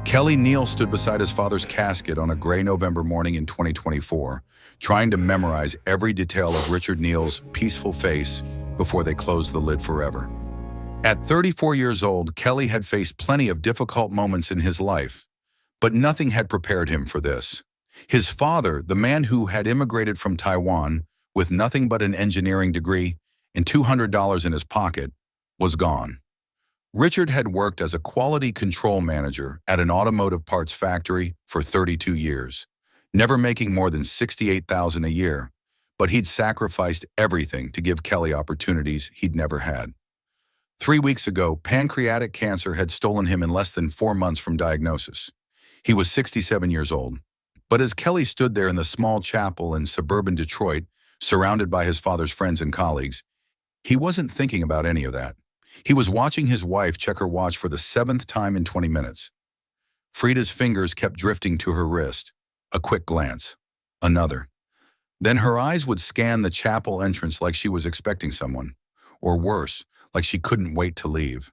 Kelly Neal stood beside his father's casket on a gray November morning in 2024, trying to memorize every detail of Richard Neal's peaceful face before they closed the lid forever. At 34 years old, Kelly had faced plenty of difficult moments in his life, but nothing had prepared him for this. His father, the man who had immigrated from Taiwan with nothing but an engineering degree and $200 in his pocket, was gone. Richard had worked as a quality control manager at an automotive parts factory for 32 years, never making more than $68,000 a year, but he'd sacrificed everything to give Kelly opportunities he'd never had. 3 weeks ago, pancreatic cancer had stolen him in less than 4 months from diagnosis. He was 67 years old. But as Kelly stood there in the small chapel in suburban Detroit, surrounded by his father's friends and colleagues, he wasn't thinking about any of that. He was watching his wife check her watch for the 7th time in 20 minutes. Frida's fingers kept drifting to her wrist. A quick glance. Another. Then her eyes would scan the chapel entrance like she was expecting someone. Or worse, like she couldn't wait to leave.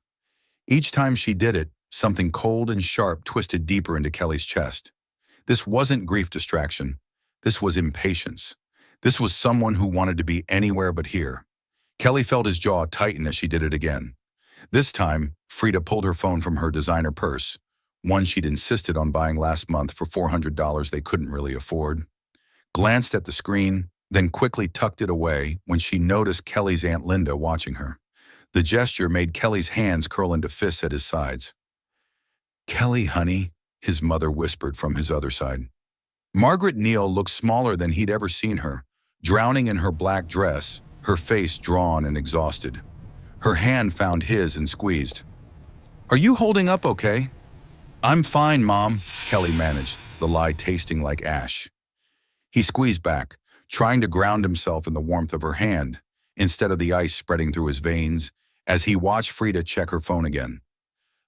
Each time she did it, something cold and sharp twisted deeper into Kelly's chest. This wasn't grief distraction. This was impatience. This was someone who wanted to be anywhere but here. Kelly felt his jaw tighten as she did it again. This time, Frida pulled her phone from her designer purse, one she'd insisted on buying last month for $400 they couldn't really afford, glanced at the screen, then quickly tucked it away when she noticed Kelly's Aunt Linda watching her. The gesture made Kelly's hands curl into fists at his sides. "Kelly, honey," his mother whispered from his other side. Margaret Neal looked smaller than he'd ever seen her, drowning in her black dress, her face drawn and exhausted. Her hand found his and squeezed. "Are you holding up okay?" "I'm fine, Mom," Kelly managed, the lie tasting like ash. He squeezed back, trying to ground himself in the warmth of her hand, instead of the ice spreading through his veins, as he watched Frida check her phone again.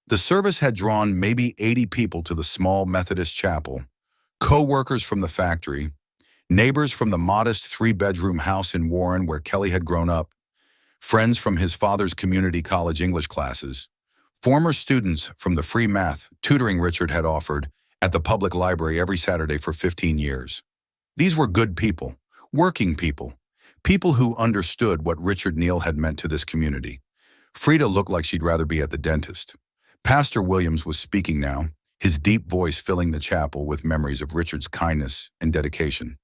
The service had drawn maybe 80 people to the small Methodist chapel, co-workers from the factory, neighbors from the modest 3-bedroom house in Warren where Kelly had grown up, friends from his father's community college English classes, former students from the free math tutoring Richard had offered at the public library every Saturday for 15 years. These were good people, working people, people who understood what Richard Neal had meant to this community. Frida looked like she'd rather be at the dentist. Pastor Williams was speaking now, his deep voice filling the chapel with memories of Richard's kindness and dedication.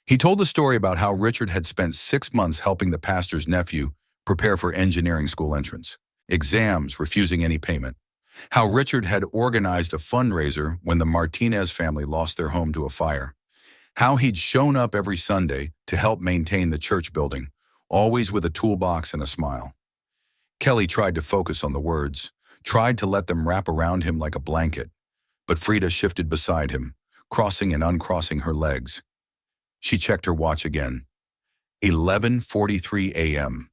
He told the story about how Richard had spent 6 months helping the pastor's nephew prepare for engineering school entrance, exams refusing any payment, how Richard had organized a fundraiser when the Martinez family lost their home to a fire, how he'd shown up every Sunday to help maintain the church building, always with a toolbox and a smile. Kelly tried to focus on the words, tried to let them wrap around him like a blanket, but Frida shifted beside him, crossing and uncrossing her legs. She checked her watch again. 11:43 a.m.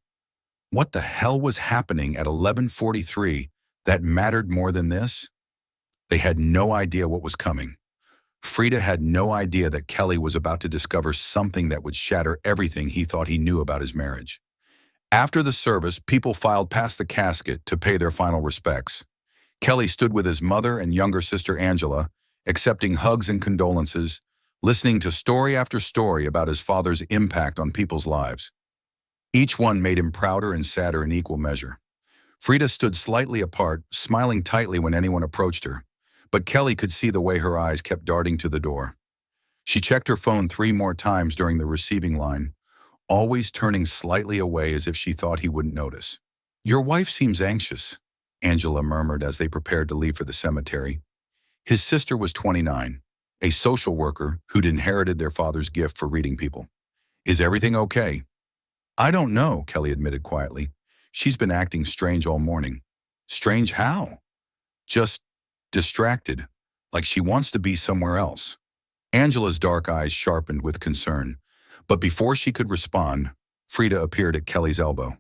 What the hell was happening at 11:43 that mattered more than this? They had no idea what was coming. Frida had no idea that Kelly was about to discover something that would shatter everything he thought he knew about his marriage. After the service, people filed past the casket to pay their final respects. Kelly stood with his mother and younger sister Angela, accepting hugs and condolences, listening to story after story about his father's impact on people's lives. Each one made him prouder and sadder in equal measure. Frida stood slightly apart, smiling tightly when anyone approached her, but Kelly could see the way her eyes kept darting to the door. She checked her phone 3 more times during the receiving line, always turning slightly away as if she thought he wouldn't notice. "Your wife seems anxious," Angela murmured as they prepared to leave for the cemetery. His sister was 29, a social worker who'd inherited their father's gift for reading people. "Is everything okay?" "I don't know," Kelly admitted quietly. "She's been acting strange all morning." "Strange how?" "Just distracted, like she wants to be somewhere else." Angela's dark eyes sharpened with concern, but before she could respond, Frida appeared at Kelly's elbow.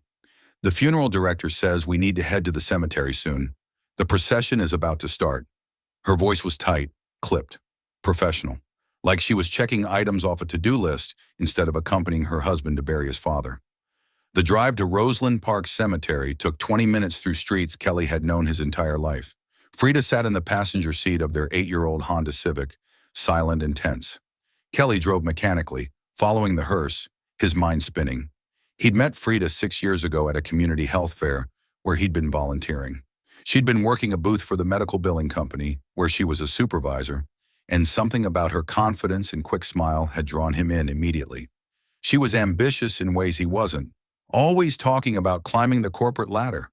"The funeral director says we need to head to the cemetery soon. The procession is about to start." Her voice was tight, clipped, professional, like she was checking items off a to-do list instead of accompanying her husband to bury his father. The drive to Roseland Park Cemetery took 20 minutes through streets Kelly had known his entire life. Frida sat in the passenger seat of their 8-year-old Honda Civic, silent and tense. Kelly drove mechanically, following the hearse, his mind spinning. He'd met Frida 6 years ago at a community health fair where he'd been volunteering. She'd been working a booth for the medical billing company, where she was a supervisor, and something about her confidence and quick smile had drawn him in immediately. She was ambitious in ways he wasn't, always talking about climbing the corporate ladder,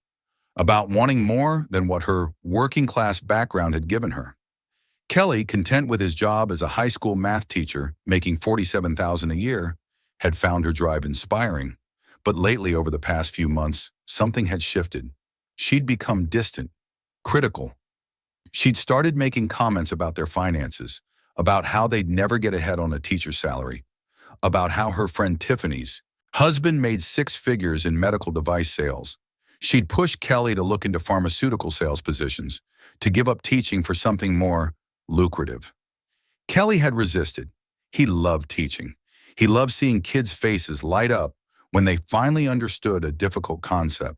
about wanting more than what her working-class background had given her. Kelly, content with his job as a high school math teacher, making $47,000 a year, had found her drive inspiring. But lately, over the past few months, something had shifted. She'd become distant, critical. She'd started making comments about their finances, about how they'd never get ahead on a teacher's salary, about how her friend Tiffany's husband made 6 figures in medical device sales. She'd pushed Kelly to look into pharmaceutical sales positions, to give up teaching for something more lucrative. Kelly had resisted. He loved teaching. He loved seeing kids' faces light up when they finally understood a difficult concept.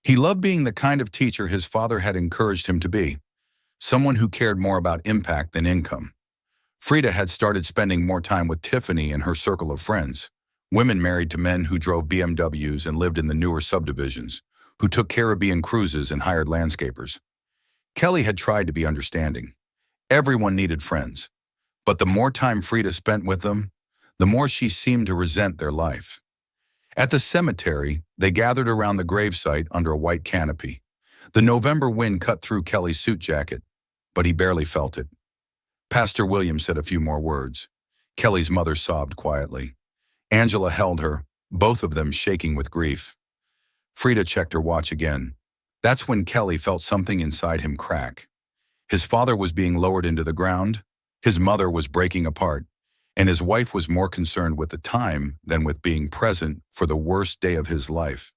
He loved being the kind of teacher his father had encouraged him to be, someone who cared more about impact than income. Frida had started spending more time with Tiffany and her circle of friends, women married to men who drove BMWs and lived in the newer subdivisions, who took Caribbean cruises and hired landscapers. Kelly had tried to be understanding. Everyone needed friends, but the more time Frida spent with them, the more she seemed to resent their life. At the cemetery, they gathered around the gravesite under a white canopy. The November wind cut through Kelly's suit jacket, but he barely felt it. Pastor William said a few more words. Kelly's mother sobbed quietly. Angela held her, both of them shaking with grief. Frida checked her watch again. That's when Kelly felt something inside him crack. His father was being lowered into the ground, his mother was breaking apart, and his wife was more concerned with the time than with being present for the worst day of his life.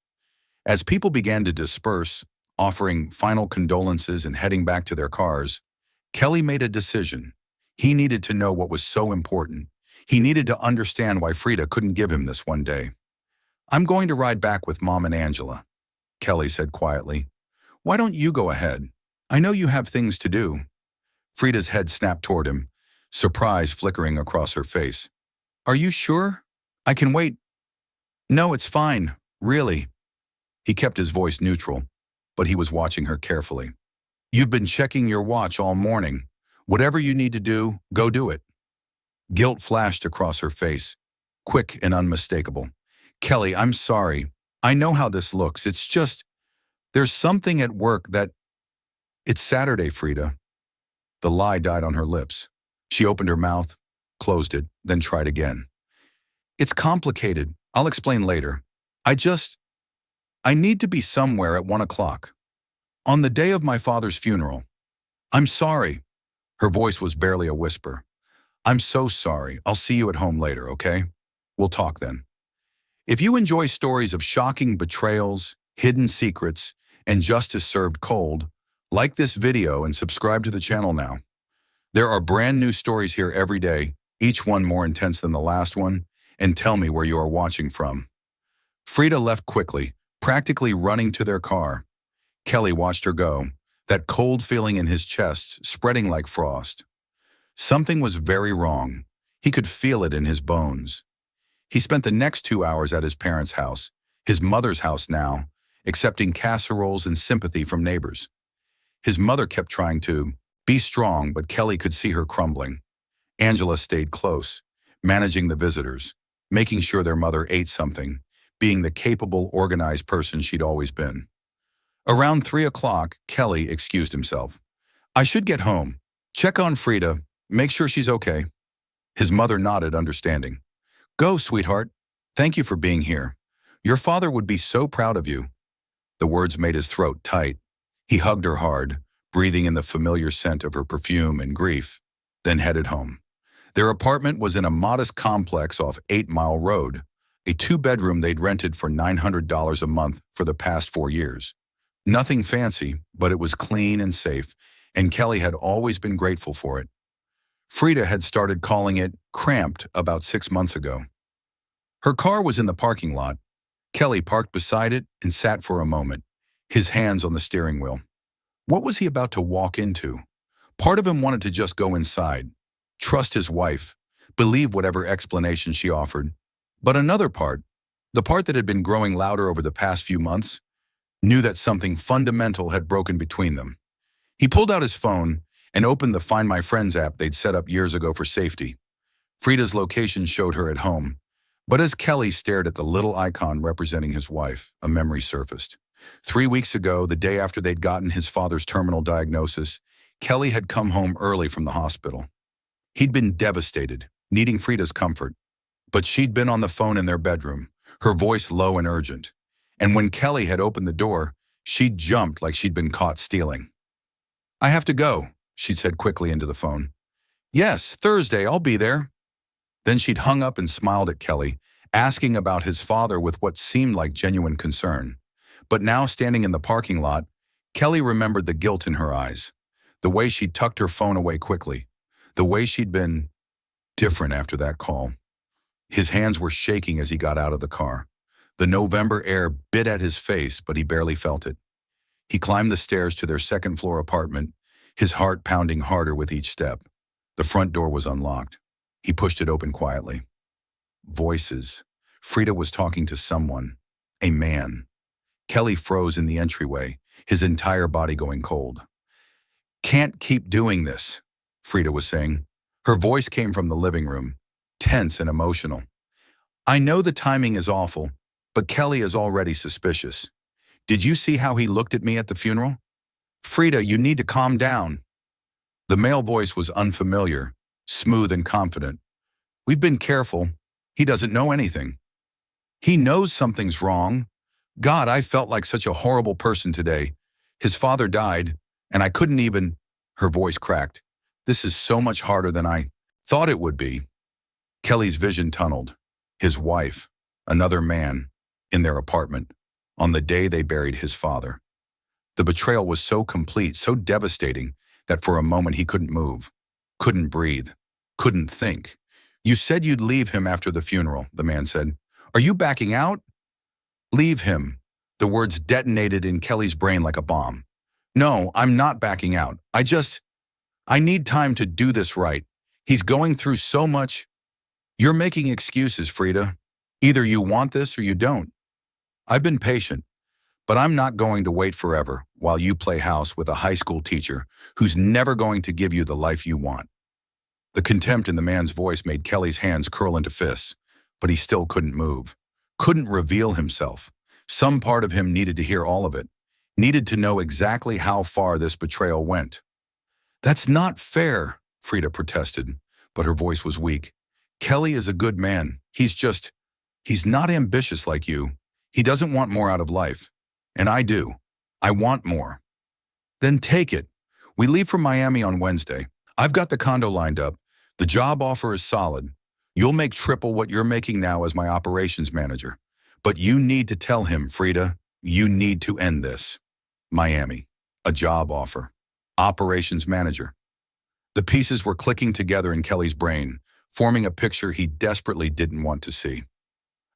As people began to disperse, offering final condolences and heading back to their cars, Kelly made a decision. He needed to know what was so important. He needed to understand why Frida couldn't give him this one day. "I'm going to ride back with Mom and Angela," Kelly said quietly. "Why don't you go ahead? I know you have things to do." Frida's head snapped toward him, surprise flickering across her face. "Are you sure? I can wait." "No, it's fine, really." He kept his voice neutral, but he was watching her carefully. "You've been checking your watch all morning. Whatever you need to do, go do it." Guilt flashed across her face, quick and unmistakable. "Kelly, I'm sorry. I know how this looks. It's just, there's something at work that—" "It's Saturday, Frida." The lie died on her lips. She opened her mouth, closed it, then tried again. "It's complicated. I'll explain later. I need to be somewhere at 1 o'clock. On the day of my father's funeral. I'm sorry." Her voice was barely a whisper. "I'm so sorry. I'll see you at home later, okay? We'll talk then." If you enjoy stories of shocking betrayals, hidden secrets, and justice served cold, like this video and subscribe to the channel now. There are brand new stories here every day, each one more intense than the last one, and tell me where you are watching from. Frida left quickly, practically running to their car. Kelly watched her go, that cold feeling in his chest spreading like frost. Something was very wrong. He could feel it in his bones. He spent the next 2 hours at his parents' house, his mother's house now, accepting casseroles and sympathy from neighbors. His mother kept trying to be strong, but Kelly could see her crumbling. Angela stayed close, managing the visitors, making sure their mother ate something, being the capable, organized person she'd always been. Around 3 o'clock, Kelly excused himself. "I should get home. Check on Frida. Make sure she's okay." His mother nodded, understanding. "Go, sweetheart. Thank you for being here. Your father would be so proud of you." The words made his throat tight. He hugged her hard, breathing in the familiar scent of her perfume and grief, then headed home. Their apartment was in a modest complex off 8 Mile Road, a 2-bedroom they'd rented for $900 a month for the past 4 years. Nothing fancy, but it was clean and safe, and Kelly had always been grateful for it. Frida had started calling it cramped about 6 months ago. Her car was in the parking lot. Kelly parked beside it and sat for a moment, his hands on the steering wheel. What was he about to walk into? Part of him wanted to just go inside, trust his wife, believe whatever explanation she offered. But another part, the part that had been growing louder over the past few months, knew that something fundamental had broken between them. He pulled out his phone and opened the Find My Friends app they'd set up years ago for safety. Frida's location showed her at home, but as Kelly stared at the little icon representing his wife, a memory surfaced. 3 weeks ago, the day after they'd gotten his father's terminal diagnosis, Kelly had come home early from the hospital. He'd been devastated, needing Frida's comfort, but she'd been on the phone in their bedroom, her voice low and urgent. And when Kelly had opened the door, she'd jumped like she'd been caught stealing. "I have to go," she'd said quickly into the phone. "Yes, Thursday, I'll be there." Then she'd hung up and smiled at Kelly, asking about his father with what seemed like genuine concern. But now, standing in the parking lot, Kelly remembered the guilt in her eyes, the way she'd tucked her phone away quickly, the way she'd been different after that call. His hands were shaking as he got out of the car. The November air bit at his face, but he barely felt it. He climbed the stairs to their second-floor apartment, his heart pounding harder with each step. The front door was unlocked. He pushed it open quietly. Voices. Frida was talking to someone. A man. Kelly froze in the entryway, his entire body going cold. "Can't keep doing this," Frida was saying. Her voice came from the living room, tense and emotional. "I know the timing is awful, but Kelly is already suspicious. Did you see how he looked at me at the funeral? Frida, you need to calm down." The male voice was unfamiliar, smooth and confident. "We've been careful. He doesn't know anything." "He knows something's wrong. God, I felt like such a horrible person today. His father died, and I couldn't even—" Her voice cracked. "This is so much harder than I thought it would be." Kelly's vision tunneled. His wife, another man, in their apartment, on the day they buried his father. The betrayal was so complete, so devastating, that for a moment he couldn't move, couldn't breathe, couldn't think. "You said you'd leave him after the funeral," the man said. "Are you backing out?" "Leave him." The words detonated in Kelly's brain like a bomb. "No, I'm not backing out. I need time to do this right. He's going through so much." "You're making excuses, Frida. Either you want this or you don't. I've been patient, but I'm not going to wait forever while you play house with a high school teacher who's never going to give you the life you want." The contempt in the man's voice made Kelly's hands curl into fists, but he still couldn't move, couldn't reveal himself. Some part of him needed to hear all of it, needed to know exactly how far this betrayal went. "That's not fair," Frida protested, but her voice was weak. "Kelly is a good man. He's not ambitious like you. He doesn't want more out of life. And I do. I want more." "Then take it. We leave for Miami on Wednesday. I've got the condo lined up. The job offer is solid. You'll make triple what you're making now as my operations manager. But you need to tell him, Frida. You need to end this." Miami. A job offer. Operations manager. The pieces were clicking together in Kelly's brain, forming a picture he desperately didn't want to see.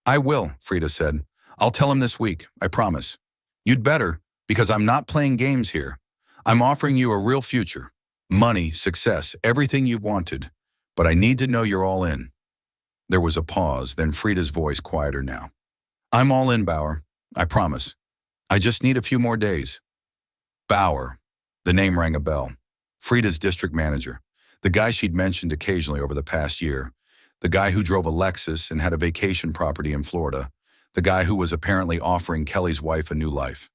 "I will," Frida said. "I'll tell him this week, I promise. You'd better, because I'm not playing games here. I'm offering you a real future. Money, success, everything you've wanted. But I need to know you're all in." There was a pause, then Frida's voice quieter now. "I'm all in, Bauer. I promise. I just need a few more days." Bauer. The name rang a bell. Frida's district manager. The guy she'd mentioned occasionally over the past year. The guy who drove a Lexus and had a vacation property in Florida. The guy who was apparently offering Kelly's wife a new life.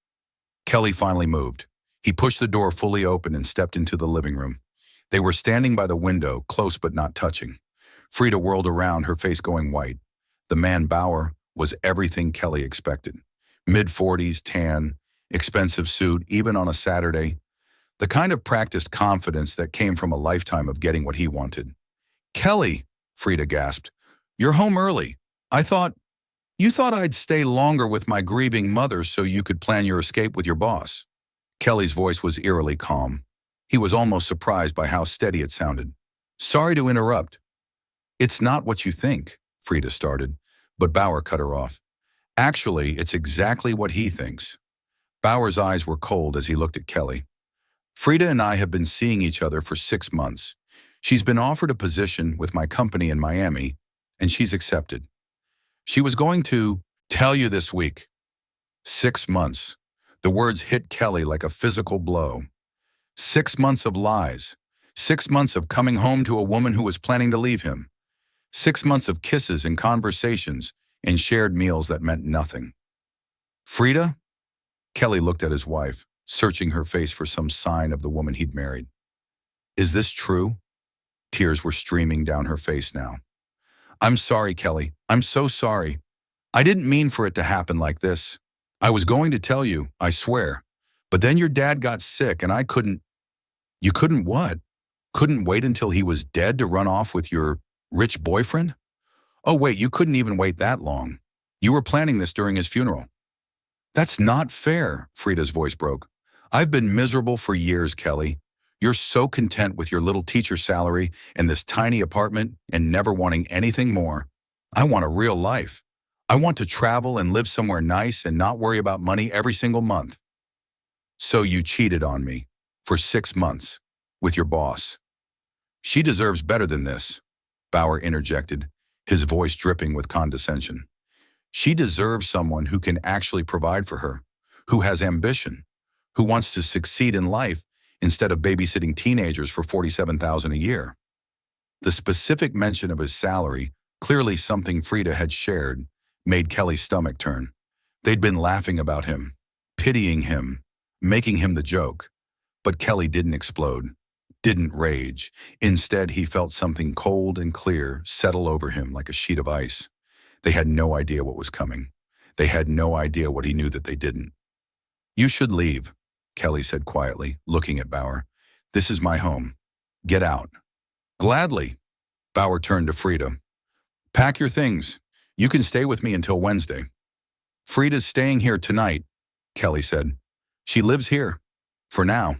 Kelly finally moved. He pushed the door fully open and stepped into the living room. They were standing by the window, close but not touching. Frida whirled around, her face going white. The man Bauer was everything Kelly expected. Mid-40s, tan, expensive suit, even on a Saturday. The kind of practiced confidence that came from a lifetime of getting what he wanted. "Kelly," Frida gasped, "you're home early. You thought I'd stay longer with my grieving mother so you could plan your escape with your boss." Kelly's voice was eerily calm. He was almost surprised by how steady it sounded. "Sorry to interrupt." "It's not what you think," Frida started, but Bauer cut her off. "Actually, it's exactly what he thinks." Bauer's eyes were cold as he looked at Kelly. Frida and I have been seeing each other for 6 months. She's been offered a position with my company in Miami, and she's accepted. She was going to tell you this week. 6 months. The words hit Kelly like a physical blow. 6 months of lies. 6 months of coming home to a woman who was planning to leave him. 6 months of kisses and conversations and shared meals that meant nothing. Frida? Kelly looked at his wife, searching her face for some sign of the woman he'd married. Is this true? Tears were streaming down her face now. I'm sorry, Kelly. I'm so sorry. I didn't mean for it to happen like this. I was going to tell you, I swear. But then your dad got sick and I couldn't. You couldn't what? Couldn't wait until he was dead to run off with your rich boyfriend? Oh wait, you couldn't even wait that long. You were planning this during his funeral. That's not fair, Frida's voice broke. I've been miserable for years, Kelly. You're so content with your little teacher salary and this tiny apartment and never wanting anything more. I want a real life. I want to travel and live somewhere nice and not worry about money every single month. So you cheated on me for 6 months with your boss. She deserves better than this, Bauer interjected, his voice dripping with condescension. She deserves someone who can actually provide for her, who has ambition, who wants to succeed in life instead of babysitting teenagers for $47,000 a year. The specific mention of his salary, clearly something Frida had shared, made Kelly's stomach turn. They'd been laughing about him, pitying him, making him the joke. But Kelly didn't explode, didn't rage. Instead, he felt something cold and clear settle over him like a sheet of ice. They had no idea what was coming. They had no idea what he knew that they didn't. You should leave, Kelly said quietly, looking at Bauer. This is my home. Get out. Gladly. Bauer turned to Frida. Pack your things. You can stay with me until Wednesday. Frida's staying here tonight, Kelly said. She lives here. For now.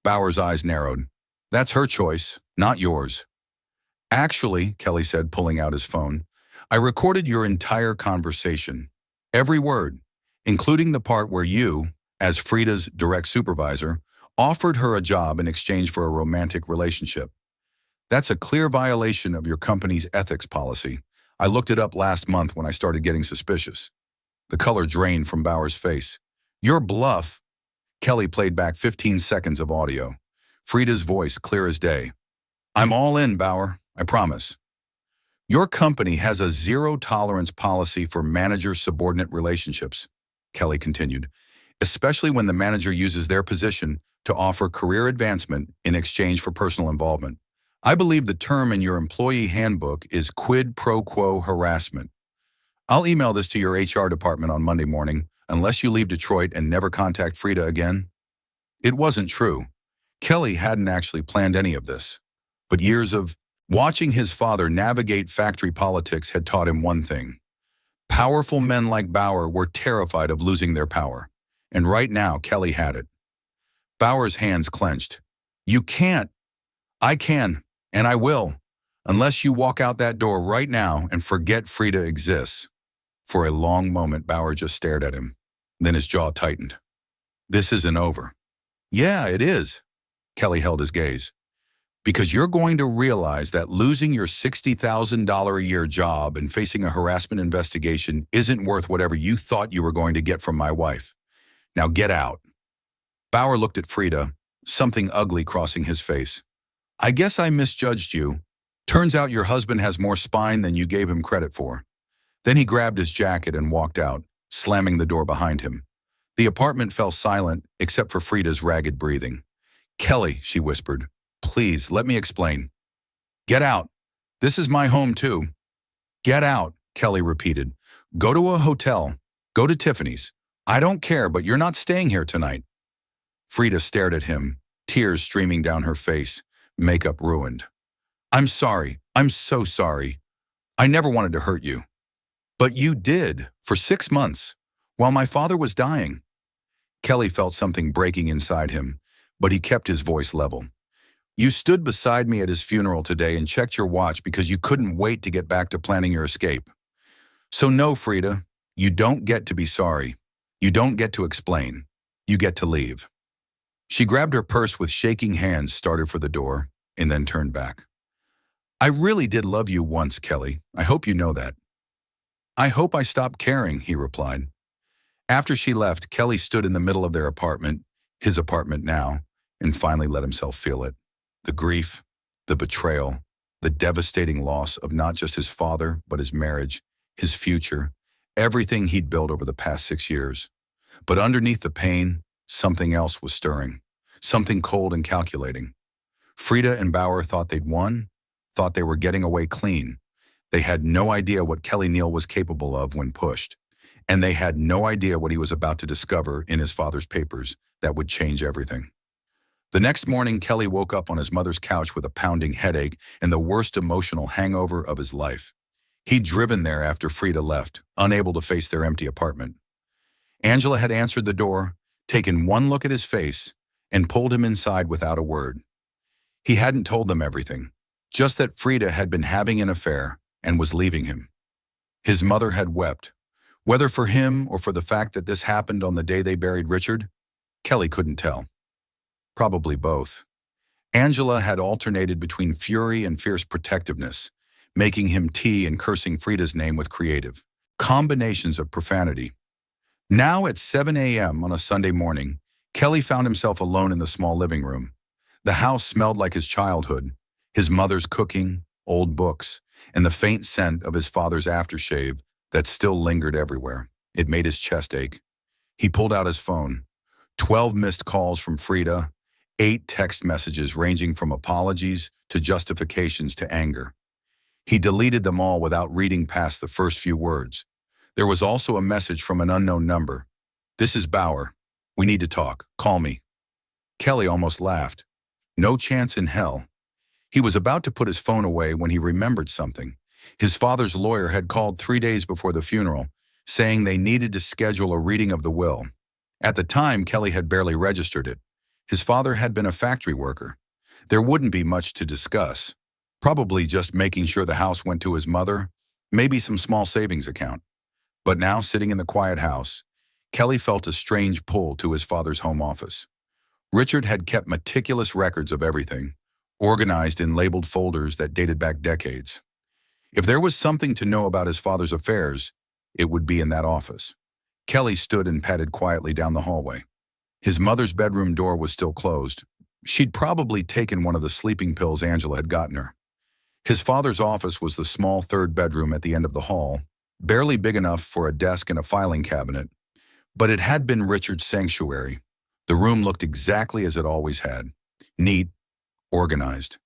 Bauer's eyes narrowed. That's her choice, not yours. Actually, Kelly said, pulling out his phone, I recorded your entire conversation. Every word, including the part where you, as Frida's direct supervisor, offered her a job in exchange for a romantic relationship. That's a clear violation of your company's ethics policy. I looked it up last month when I started getting suspicious. The color drained from Bauer's face. Your bluff. Kelly played back 15 seconds of audio. Frida's voice clear as day. I'm all in, Bauer, I promise. Your company has a zero-tolerance policy for manager-subordinate relationships, Kelly continued, especially when the manager uses their position to offer career advancement in exchange for personal involvement. I believe the term in your employee handbook is quid pro quo harassment. I'll email this to your HR department on Monday morning, unless you leave Detroit and never contact Frida again. It wasn't true. Kelly hadn't actually planned any of this, but years of watching his father navigate factory politics had taught him one thing. Powerful men like Bauer were terrified of losing their power, and right now Kelly had it. Bauer's hands clenched. You can't. I can, and I will, unless you walk out that door right now and forget Frida exists. For a long moment, Bauer just stared at him. Then his jaw tightened. This isn't over. Yeah, it is. Kelly held his gaze. Because you're going to realize that losing your $60,000 a year job and facing a harassment investigation isn't worth whatever you thought you were going to get from my wife. Now get out. Bauer looked at Frida, something ugly crossing his face. I guess I misjudged you. Turns out your husband has more spine than you gave him credit for. Then he grabbed his jacket and walked out, slamming the door behind him. The apartment fell silent except for Frida's ragged breathing. Kelly, she whispered. Please, let me explain. Get out. This is my home too. Get out, Kelly repeated. Go to a hotel. Go to Tiffany's. I don't care, but you're not staying here tonight. Frida stared at him, tears streaming down her face, makeup ruined. I'm sorry. I'm so sorry. I never wanted to hurt you. But you did, for 6 months, while my father was dying. Kelly felt something breaking inside him, but he kept his voice level. You stood beside me at his funeral today and checked your watch because you couldn't wait to get back to planning your escape. So no, Frida, you don't get to be sorry. You don't get to explain. You get to leave. She grabbed her purse with shaking hands, started for the door, and then turned back. I really did love you once, Kelly. I hope you know that. I hope I stopped caring, he replied. After she left, Kelly stood in the middle of their apartment, his apartment now, and finally let himself feel it. The grief, the betrayal, the devastating loss of not just his father, but his marriage, his future, everything he'd built over the past 6 years. But underneath the pain, something else was stirring, something cold and calculating. Frida and Bauer thought they'd won, thought they were getting away clean. They had no idea what Kelly Neal was capable of when pushed, and they had no idea what he was about to discover in his father's papers that would change everything. The next morning, Kelly woke up on his mother's couch with a pounding headache and the worst emotional hangover of his life. He'd driven there after Frida left, unable to face their empty apartment. Angela had answered the door, taken one look at his face, and pulled him inside without a word. He hadn't told them everything, just that Frida had been having an affair and was leaving him. His mother had wept. Whether for him or for the fact that this happened on the day they buried Richard, Kelly couldn't tell. Probably both. Angela had alternated between fury and fierce protectiveness, making him tea and cursing Frida's name with creative combinations of profanity. Now at 7 a.m. on a Sunday morning, Kelly found himself alone in the small living room. The house smelled like his childhood, his mother's cooking, old books, and the faint scent of his father's aftershave that still lingered everywhere. It made his chest ache. He pulled out his phone. 12 missed calls from Frida, 8 text messages ranging from apologies to justifications to anger. He deleted them all without reading past the first few words. There was also a message from an unknown number. This is Bauer. We need to talk. Call me. Kelly almost laughed. No chance in hell. He was about to put his phone away when he remembered something. His father's lawyer had called 3 days before the funeral, saying they needed to schedule a reading of the will. At the time, Kelly had barely registered it. His father had been a factory worker. There wouldn't be much to discuss. Probably just making sure the house went to his mother, maybe some small savings account. But now, sitting in the quiet house, Kelly felt a strange pull to his father's home office. Richard had kept meticulous records of everything, organized in labeled folders that dated back decades. If there was something to know about his father's affairs, it would be in that office. Kelly stood and padded quietly down the hallway. His mother's bedroom door was still closed. She'd probably taken one of the sleeping pills Angela had gotten her. His father's office was the small third bedroom at the end of the hall, barely big enough for a desk and a filing cabinet, but it had been Richard's sanctuary. The room looked exactly as it always had, neat, organized.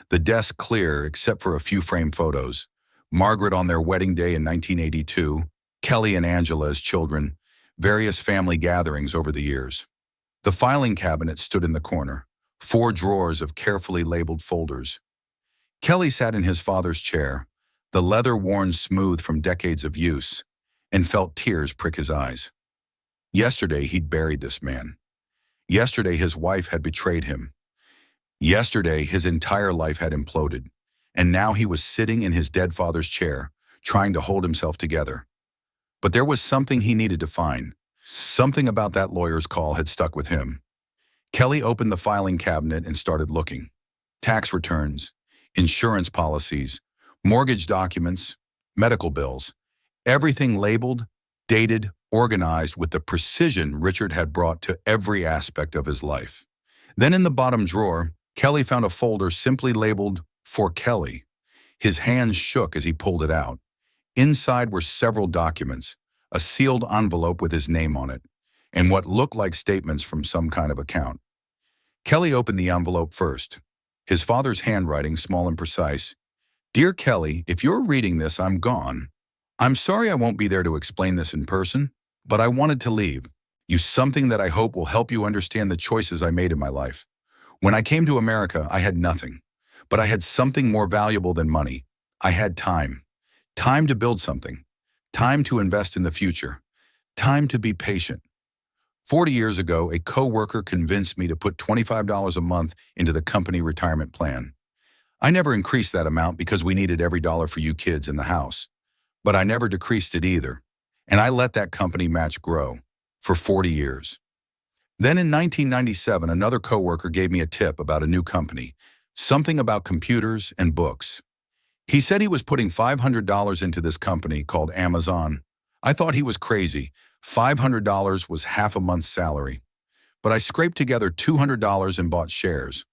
The desk clear except for a few framed photos. Margaret on their wedding day in 1982, Kelly and Angela as children, various family gatherings over the years. The filing cabinet stood in the corner, 4 drawers of carefully labeled folders. Kelly sat in his father's chair, the leather worn smooth from decades of use, and felt tears prick his eyes. Yesterday he'd buried this man. Yesterday his wife had betrayed him. Yesterday his entire life had imploded, and now he was sitting in his dead father's chair, trying to hold himself together. But there was something he needed to find. Something about that lawyer's call had stuck with him. Kelly opened the filing cabinet and started looking. Tax returns, insurance policies, mortgage documents, medical bills, everything labeled, dated, organized with the precision Richard had brought to every aspect of his life. Then in the bottom drawer, Kelly found a folder simply labeled, "For Kelly." His hands shook as he pulled it out. Inside were several documents, a sealed envelope with his name on it, and what looked like statements from some kind of account. Kelly opened the envelope first. His father's handwriting, small and precise. "Dear Kelly, if you're reading this, I'm gone. I'm sorry I won't be there to explain this in person, but I wanted to leave you something that I hope will help you understand the choices I made in my life. When I came to America, I had nothing, but I had something more valuable than money. I had time. Time to build something. Time to invest in the future. Time to be patient. 40 years ago, a coworker convinced me to put $25 a month into the company retirement plan. I never increased that amount because we needed every dollar for you kids in the house. But I never decreased it either. And I let that company match grow for 40 years. Then in 1997, another coworker gave me a tip about a new company, something about computers and books. He said he was putting $500 into this company called Amazon. I thought he was crazy. $500 was half a month's salary. But I scraped together $200 and bought shares.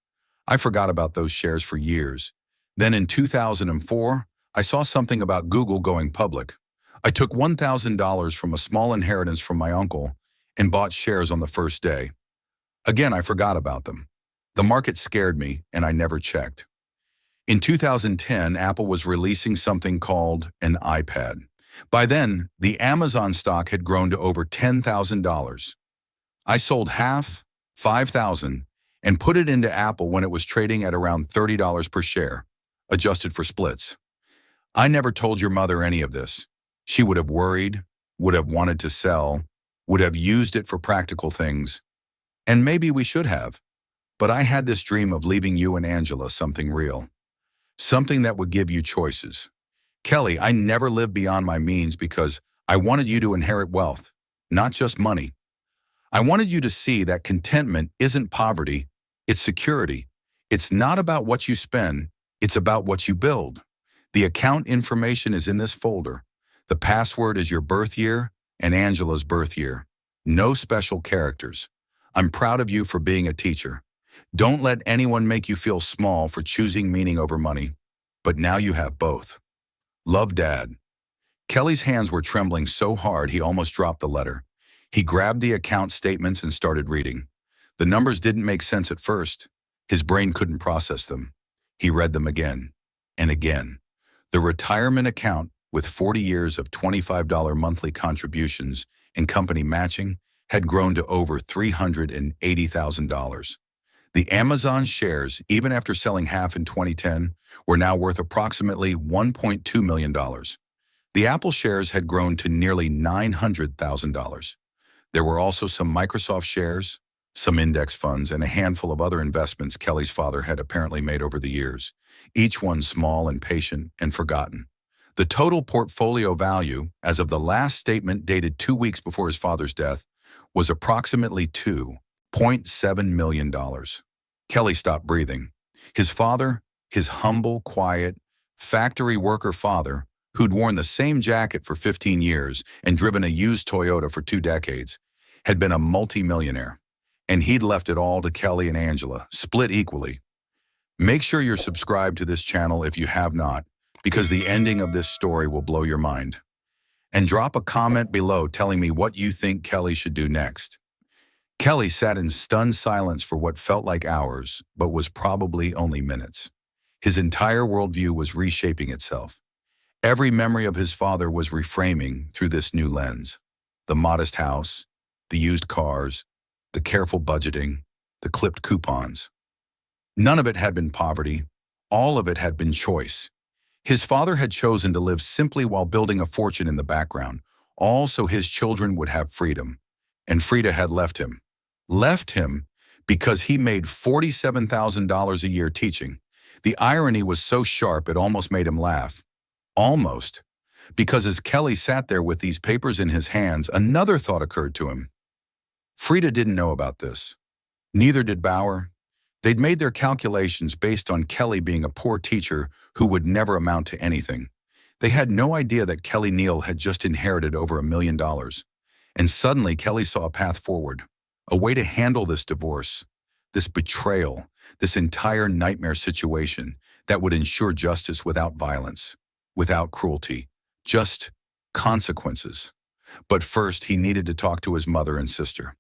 I forgot about those shares for years. Then in 2004, I saw something about Google going public. I took $1,000 from a small inheritance from my uncle and bought shares on the first day. Again, I forgot about them. The market scared me, and I never checked. In 2010, Apple was releasing something called an iPad. By then, the Amazon stock had grown to over $10,000. I sold half, $5,000, and put it into Apple when it was trading at around $30 per share, adjusted for splits. I never told your mother any of this. She would have worried, would have wanted to sell, would have used it for practical things. And maybe we should have. But I had this dream of leaving you and Angela something real. Something that would give you choices. Kelly, I never lived beyond my means because I wanted you to inherit wealth, not just money. I wanted you to see that contentment isn't poverty, it's security. It's not about what you spend, it's about what you build. The account information is in this folder. The password is your birth year and Angela's birth year. No special characters. I'm proud of you for being a teacher. Don't let anyone make you feel small for choosing meaning over money. But now you have both. Love, Dad. Kelly's hands were trembling so hard he almost dropped the letter. He grabbed the account statements and started reading. The numbers didn't make sense at first. His brain couldn't process them. He read them again and again. The retirement account with 40 years of $25 monthly contributions and company matching had grown to over $380,000. The Amazon shares, even after selling half in 2010, were now worth approximately $1.2 million. The Apple shares had grown to nearly $900,000. There were also some Microsoft shares, some index funds, and a handful of other investments Kelly's father had apparently made over the years, each one small and patient and forgotten. The total portfolio value, as of the last statement dated 2 weeks before his father's death, was approximately $2.7 million. Kelly stopped breathing. His father, his humble, quiet, factory worker father, who'd worn the same jacket for 15 years and driven a used Toyota for 2 decades, had been a multi-millionaire. And he'd left it all to Kelly and Angela, split equally. Make sure you're subscribed to this channel if you have not, because the ending of this story will blow your mind. And drop a comment below telling me what you think Kelly should do next. Kelly sat in stunned silence for what felt like hours, but was probably only minutes. His entire worldview was reshaping itself. Every memory of his father was reframing through this new lens. The modest house, the used cars, the careful budgeting, the clipped coupons. None of it had been poverty. All of it had been choice. His father had chosen to live simply while building a fortune in the background, all so his children would have freedom. And Frida had left him. Left him because he made $47,000 a year teaching. The irony was so sharp it almost made him laugh. Almost. Because as Kelly sat there with these papers in his hands, another thought occurred to him. Frida didn't know about this. Neither did Bauer. They'd made their calculations based on Kelly being a poor teacher who would never amount to anything. They had no idea that Kelly Neal had just inherited over $1 million. And suddenly Kelly saw a path forward, a way to handle this divorce, this betrayal, this entire nightmare situation that would ensure justice without violence, without cruelty, just consequences. But first, he needed to talk to his mother and sister.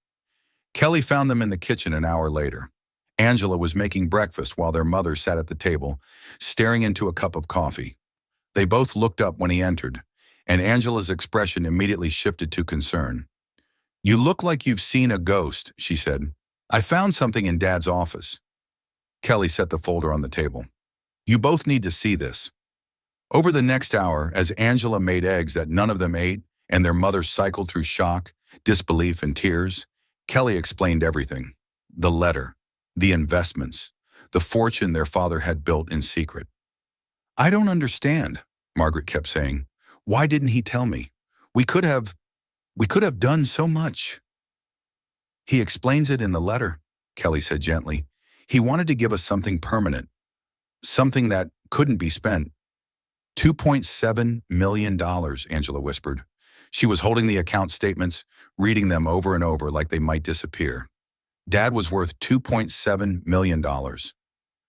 Kelly found them in the kitchen an hour later. Angela was making breakfast while their mother sat at the table, staring into a cup of coffee. They both looked up when he entered, and Angela's expression immediately shifted to concern. "You look like you've seen a ghost," she said. "I found something in Dad's office." Kelly set the folder on the table. "You both need to see this." Over the next hour, as Angela made eggs that none of them ate, and their mother cycled through shock, disbelief, and tears, Kelly explained everything. The letter, the investments, the fortune their father had built in secret. "I don't understand," Margaret kept saying. "Why didn't he tell me? We could have done so much." He explains it in the letter, Kelly said gently. He wanted to give us something permanent, something that couldn't be spent. $2.7 million, Angela whispered. She was holding the account statements, reading them over and over like they might disappear. Dad was worth $2.7 million.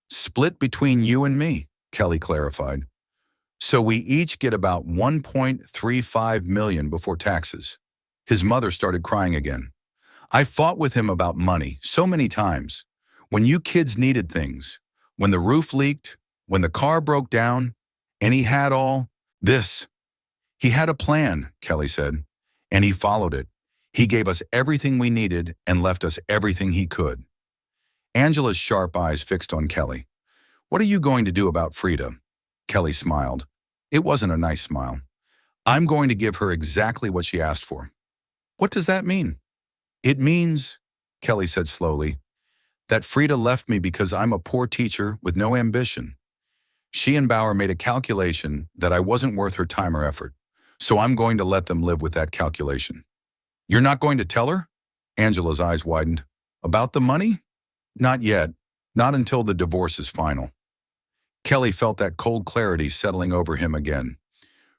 Split between you and me, Kelly clarified. So we each get about $1.35 million before taxes. His mother started crying again. I fought with him about money so many times. When you kids needed things, when the roof leaked, when the car broke down, and he had all this. He had a plan, Kelly said, and he followed it. He gave us everything we needed and left us everything he could. Angela's sharp eyes fixed on Kelly. What are you going to do about Frida? Kelly smiled. It wasn't a nice smile. I'm going to give her exactly what she asked for. What does that mean? It means, Kelly said slowly, that Frida left me because I'm a poor teacher with no ambition. She and Bauer made a calculation that I wasn't worth her time or effort, so I'm going to let them live with that calculation. You're not going to tell her? Angela's eyes widened. About the money? Not yet. Not until the divorce is final. Kelly felt that cold clarity settling over him again.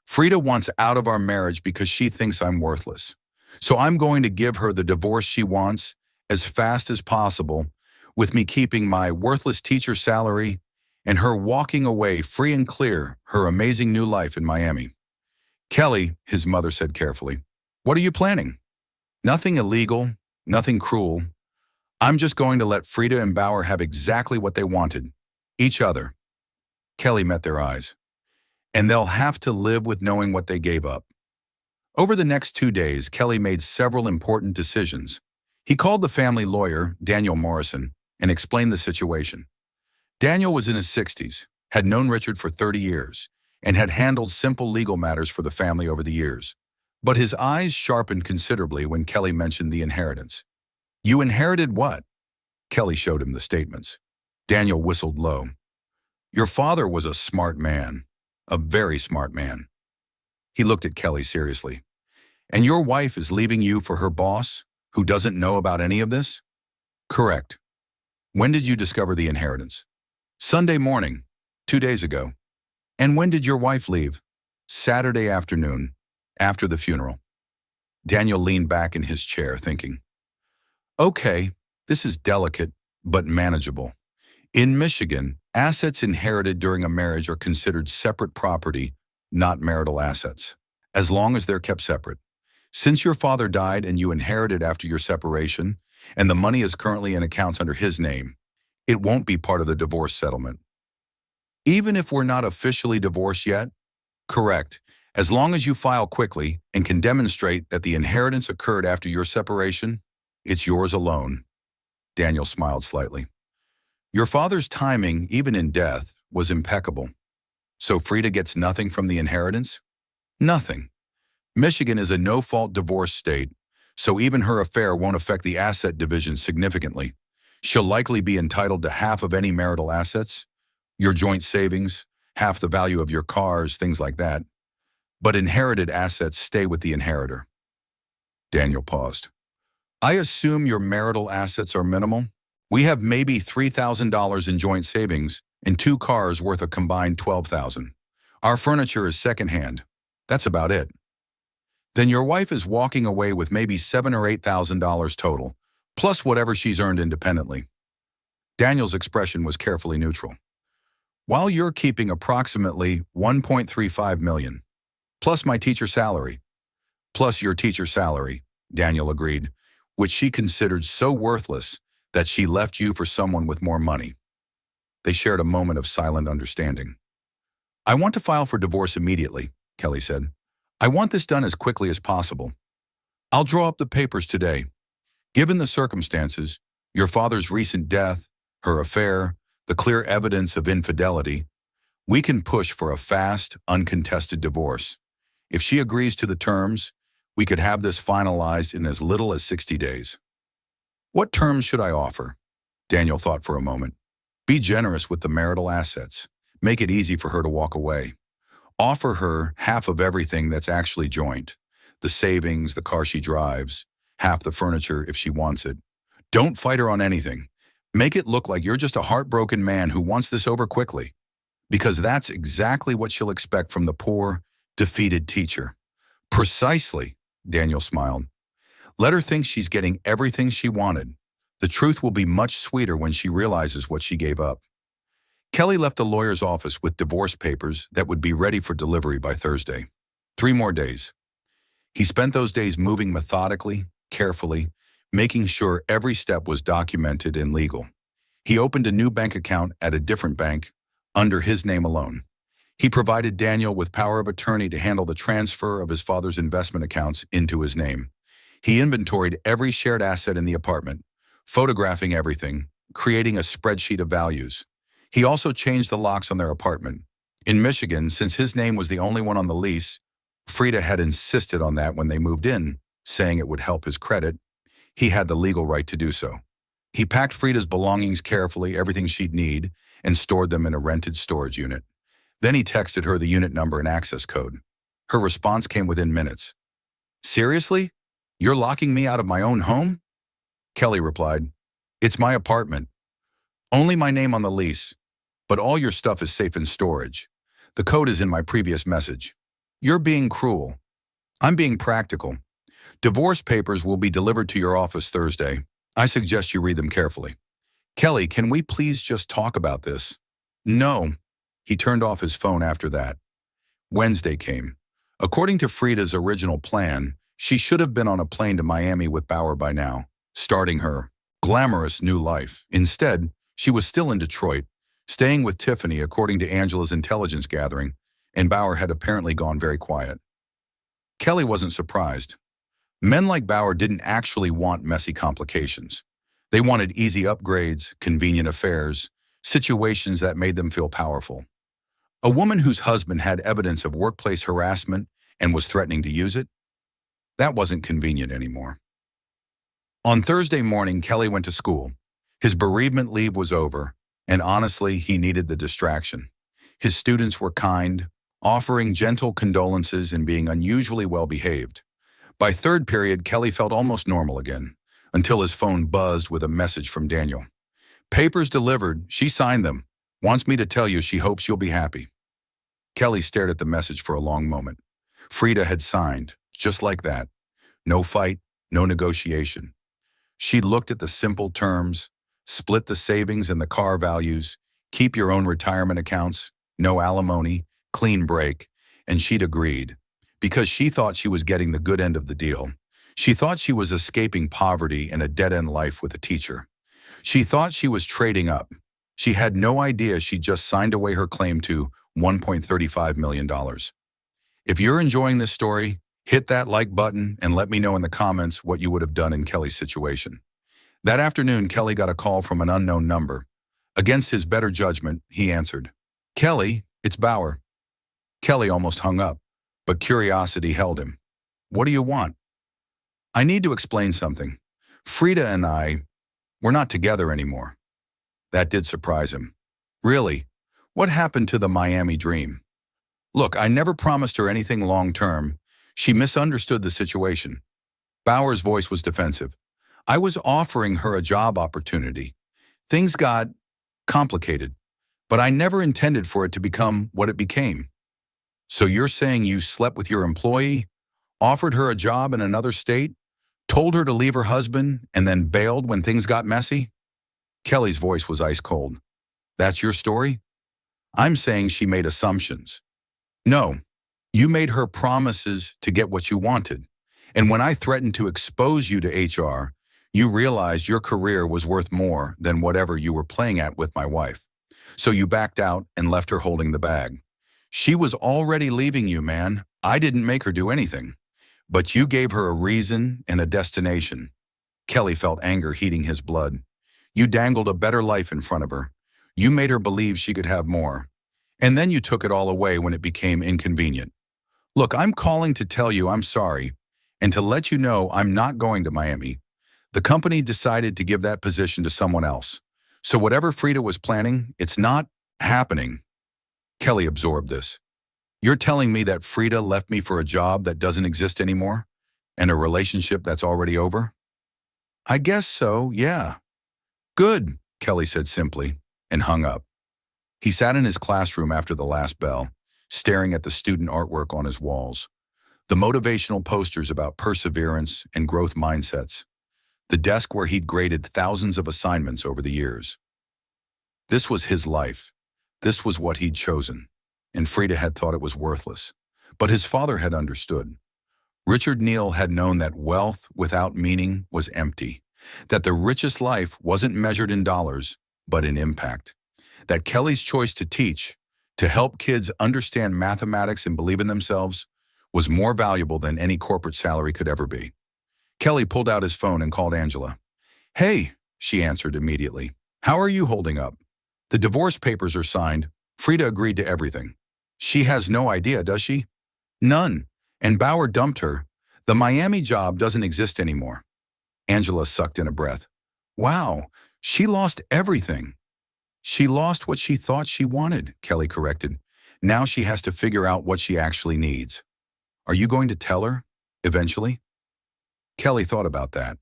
Frida wants out of our marriage because she thinks I'm worthless. So I'm going to give her the divorce she wants as fast as possible, with me keeping my worthless teacher salary and her walking away free and clear her amazing new life in Miami. Kelly, his mother said carefully, what are you planning? Nothing illegal, nothing cruel. I'm just going to let Frida and Bauer have exactly what they wanted, each other. Kelly met their eyes. And they'll have to live with knowing what they gave up. Over the next 2 days, Kelly made several important decisions. He called the family lawyer, Daniel Morrison, and explained the situation. Daniel was in his 60s, had known Richard for 30 years, and had handled simple legal matters for the family over the years. But his eyes sharpened considerably when Kelly mentioned the inheritance. You inherited what? Kelly showed him the statements. Daniel whistled low. Your father was a smart man, a very smart man. He looked at Kelly seriously. And your wife is leaving you for her boss, who doesn't know about any of this? Correct. When did you discover the inheritance? Sunday morning, 2 days ago. And when did your wife leave? Saturday afternoon, after the funeral. Daniel leaned back in his chair, thinking. Okay, this is delicate, but manageable. In Michigan, assets inherited during a marriage are considered separate property, not marital assets, as long as they're kept separate. Since your father died and you inherited after your separation, and the money is currently in accounts under his name, it won't be part of the divorce settlement. Even if we're not officially divorced yet? Correct, as long as you file quickly and can demonstrate that the inheritance occurred after your separation, it's yours alone. Daniel smiled slightly. Your father's timing, even in death, was impeccable. So Frida gets nothing from the inheritance? Nothing. Michigan is a no-fault divorce state, so even her affair won't affect the asset division significantly. She'll likely be entitled to half of any marital assets, your joint savings, half the value of your cars, things like that. But inherited assets stay with the inheritor. Daniel paused. I assume your marital assets are minimal? We have maybe $3,000 in joint savings and 2 cars worth a combined $12,000. Our furniture is secondhand. That's about it. Then your wife is walking away with maybe $7,000 or $8,000 total, plus whatever she's earned independently. Daniel's expression was carefully neutral. While you're keeping approximately $1.35 million, plus my teacher salary, plus your teacher salary, Daniel agreed, which she considered so worthless that she left you for someone with more money. They shared a moment of silent understanding. I want to file for divorce immediately, Kelly said. I want this done as quickly as possible. I'll draw up the papers today. Given the circumstances, your father's recent death, her affair, the clear evidence of infidelity, we can push for a fast, uncontested divorce. If she agrees to the terms, we could have this finalized in as little as 60 days. What terms should I offer? Daniel thought for a moment. Be generous with the marital assets. Make it easy for her to walk away. Offer her half of everything that's actually joint. The savings, the car she drives, half the furniture if she wants it, Don't fight her on anything. Make it look like you're just a heartbroken man who wants this over quickly, because that's exactly what she'll expect from the poor, defeated teacher. Precisely, Daniel smiled. Let her think she's getting everything she wanted. The truth will be much sweeter when she realizes what she gave up. Kelly left the lawyer's office with divorce papers that would be ready for delivery by Thursday. 3 more days. He spent those days moving methodically, carefully, making sure every step was documented and legal. He opened a new bank account at a different bank, under his name alone. He provided Daniel with power of attorney to handle the transfer of his father's investment accounts into his name. He inventoried every shared asset in the apartment, photographing everything, creating a spreadsheet of values. He also changed the locks on their apartment. In Michigan, since his name was the only one on the lease, Frida had insisted on that when they moved in, saying it would help his credit. He had the legal right to do so. He packed Frida's belongings carefully, everything she'd need, and stored them in a rented storage unit. Then he texted her the unit number and access code. Her response came within minutes. Seriously? You're locking me out of my own home? Kelly replied, It's my apartment. Only my name on the lease, but all your stuff is safe in storage. The code is in my previous message. You're being cruel. I'm being practical. Divorce papers will be delivered to your office Thursday. I suggest you read them carefully. Kelly, can we please just talk about this? No. He turned off his phone after that. Wednesday came. According to Frida's original plan, she should have been on a plane to Miami with Bauer by now, starting her glamorous new life. Instead, she was still in Detroit, staying with Tiffany according to Angela's intelligence gathering, and Bauer had apparently gone very quiet. Kelly wasn't surprised. Men like Bauer didn't actually want messy complications. They wanted easy upgrades, convenient affairs, situations that made them feel powerful. A woman whose husband had evidence of workplace harassment and was threatening to use it? That wasn't convenient anymore. On Thursday morning, Kelly went to school. His bereavement leave was over, and honestly, he needed the distraction. His students were kind, offering gentle condolences and being unusually well-behaved. By third period, Kelly felt almost normal again, until his phone buzzed with a message from Daniel. Papers delivered, she signed them. Wants me to tell you she hopes you'll be happy. Kelly stared at the message for a long moment. Frida had signed, just like that. No fight, no negotiation. She looked at the simple terms, split the savings and the car values, keep your own retirement accounts, no alimony, clean break, and she'd agreed. Because she thought she was getting the good end of the deal. She thought she was escaping poverty and a dead-end life with a teacher. She thought she was trading up. She had no idea she just signed away her claim to $1.35 million. If you're enjoying this story, hit that like button and let me know in the comments what you would have done in Kelly's situation. That afternoon, Kelly got a call from an unknown number. Against his better judgment, he answered. Kelly, it's Bauer. Kelly almost hung up, but curiosity held him. What do you want? I need to explain something. Frida and we're not together anymore. That did surprise him. Really? What happened to the Miami dream? Look, I never promised her anything long-term. She misunderstood the situation. Bauer's voice was defensive. I was offering her a job opportunity. Things got complicated, but I never intended for it to become what it became. So you're saying you slept with your employee, offered her a job in another state, told her to leave her husband, and then bailed when things got messy? Kelly's voice was ice cold. That's your story? I'm saying she made assumptions. No, you made her promises to get what you wanted. And when I threatened to expose you to HR, you realized your career was worth more than whatever you were playing at with my wife. So you backed out and left her holding the bag. She was already leaving you, man. I didn't make her do anything. But you gave her a reason and a destination. Kelly felt anger heating his blood. You dangled a better life in front of her. You made her believe she could have more. And then you took it all away when it became inconvenient. Look, I'm calling to tell you I'm sorry, and to let you know I'm not going to Miami. The company decided to give that position to someone else. So whatever Frida was planning, it's not happening. Kelly absorbed this. You're telling me that Frida left me for a job that doesn't exist anymore? And a relationship that's already over? I guess so, yeah. Good, Kelly said simply, and hung up. He sat in his classroom after the last bell, staring at the student artwork on his walls, the motivational posters about perseverance and growth mindsets, the desk where he'd graded thousands of assignments over the years. This was his life. This was what he'd chosen, and Frida had thought it was worthless. But his father had understood. Richard Neal had known that wealth without meaning was empty, that the richest life wasn't measured in dollars, but in impact, that Kelly's choice to teach, to help kids understand mathematics and believe in themselves, was more valuable than any corporate salary could ever be. Kelly pulled out his phone and called Angela. "Hey," she answered immediately. "How are you holding up? The divorce papers are signed. Frida agreed to everything. She has no idea, does she?" "None. And Bauer dumped her. The Miami job doesn't exist anymore." Angela sucked in a breath. "Wow, she lost everything." "She lost what she thought she wanted," Kelly corrected. "Now she has to figure out what she actually needs." "Are you going to tell her, eventually?" Kelly thought about that.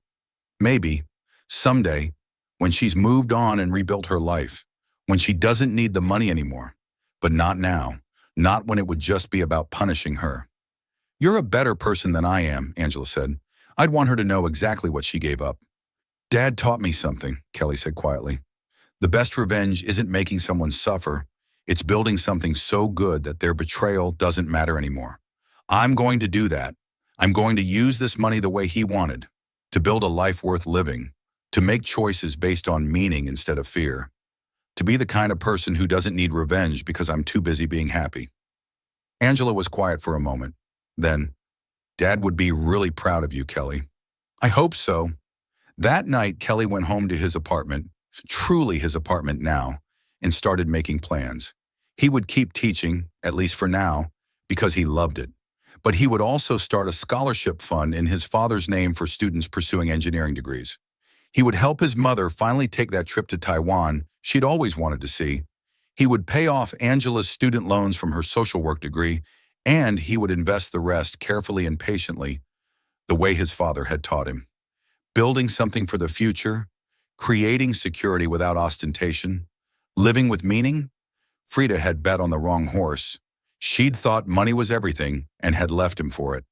Maybe, someday, when she's moved on and rebuilt her life, when she doesn't need the money anymore. But not now, not when it would just be about punishing her. "You're a better person than I am," Angela said. "I'd want her to know exactly what she gave up." "Dad taught me something," Kelly said quietly. "The best revenge isn't making someone suffer. It's building something so good that their betrayal doesn't matter anymore. I'm going to do that. I'm going to use this money the way he wanted, to build a life worth living, to make choices based on meaning instead of fear, to be the kind of person who doesn't need revenge because I'm too busy being happy." Angela was quiet for a moment. Then, "Dad would be really proud of you, Kelly." "I hope so." That night, Kelly went home to his apartment, truly his apartment now, and started making plans. He would keep teaching, at least for now, because he loved it. But he would also start a scholarship fund in his father's name for students pursuing engineering degrees. He would help his mother finally take that trip to Taiwan she'd always wanted to see. He would pay off Angela's student loans from her social work degree, and he would invest the rest carefully and patiently, the way his father had taught him. Building something for the future, creating security without ostentation, living with meaning. Frida had bet on the wrong horse. She'd thought money was everything and had left him for it.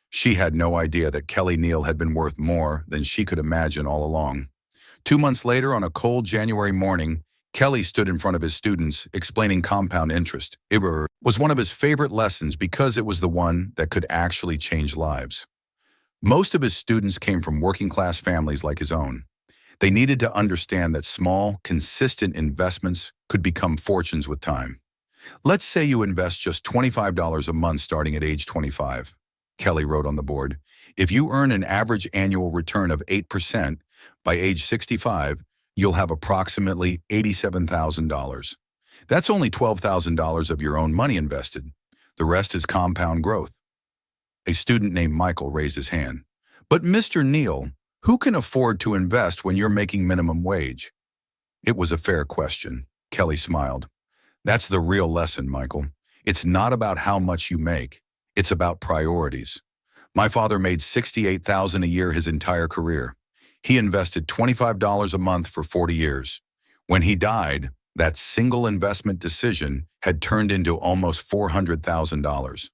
She had no idea that Kelly Neal had been worth more than she could imagine all along. 2 months later, on a cold January morning, Kelly stood in front of his students explaining compound interest. It was one of his favorite lessons because it was the one that could actually change lives. Most of his students came from working-class families like his own. They needed to understand that small, consistent investments could become fortunes with time. "Let's say you invest just $25 a month starting at age 25, Kelly wrote on the board. "If you earn an average annual return of 8%, by age 65, you'll have approximately $87,000. That's only $12,000 of your own money invested. The rest is compound growth." A student named Michael raised his hand. "But Mr. Neal, who can afford to invest when you're making minimum wage?" It was a fair question. Kelly smiled. "That's the real lesson, Michael. It's not about how much you make. It's about priorities. My father made $68,000 a year his entire career. He invested $25 a month for 40 years. When he died, that single investment decision had turned into almost $400,000.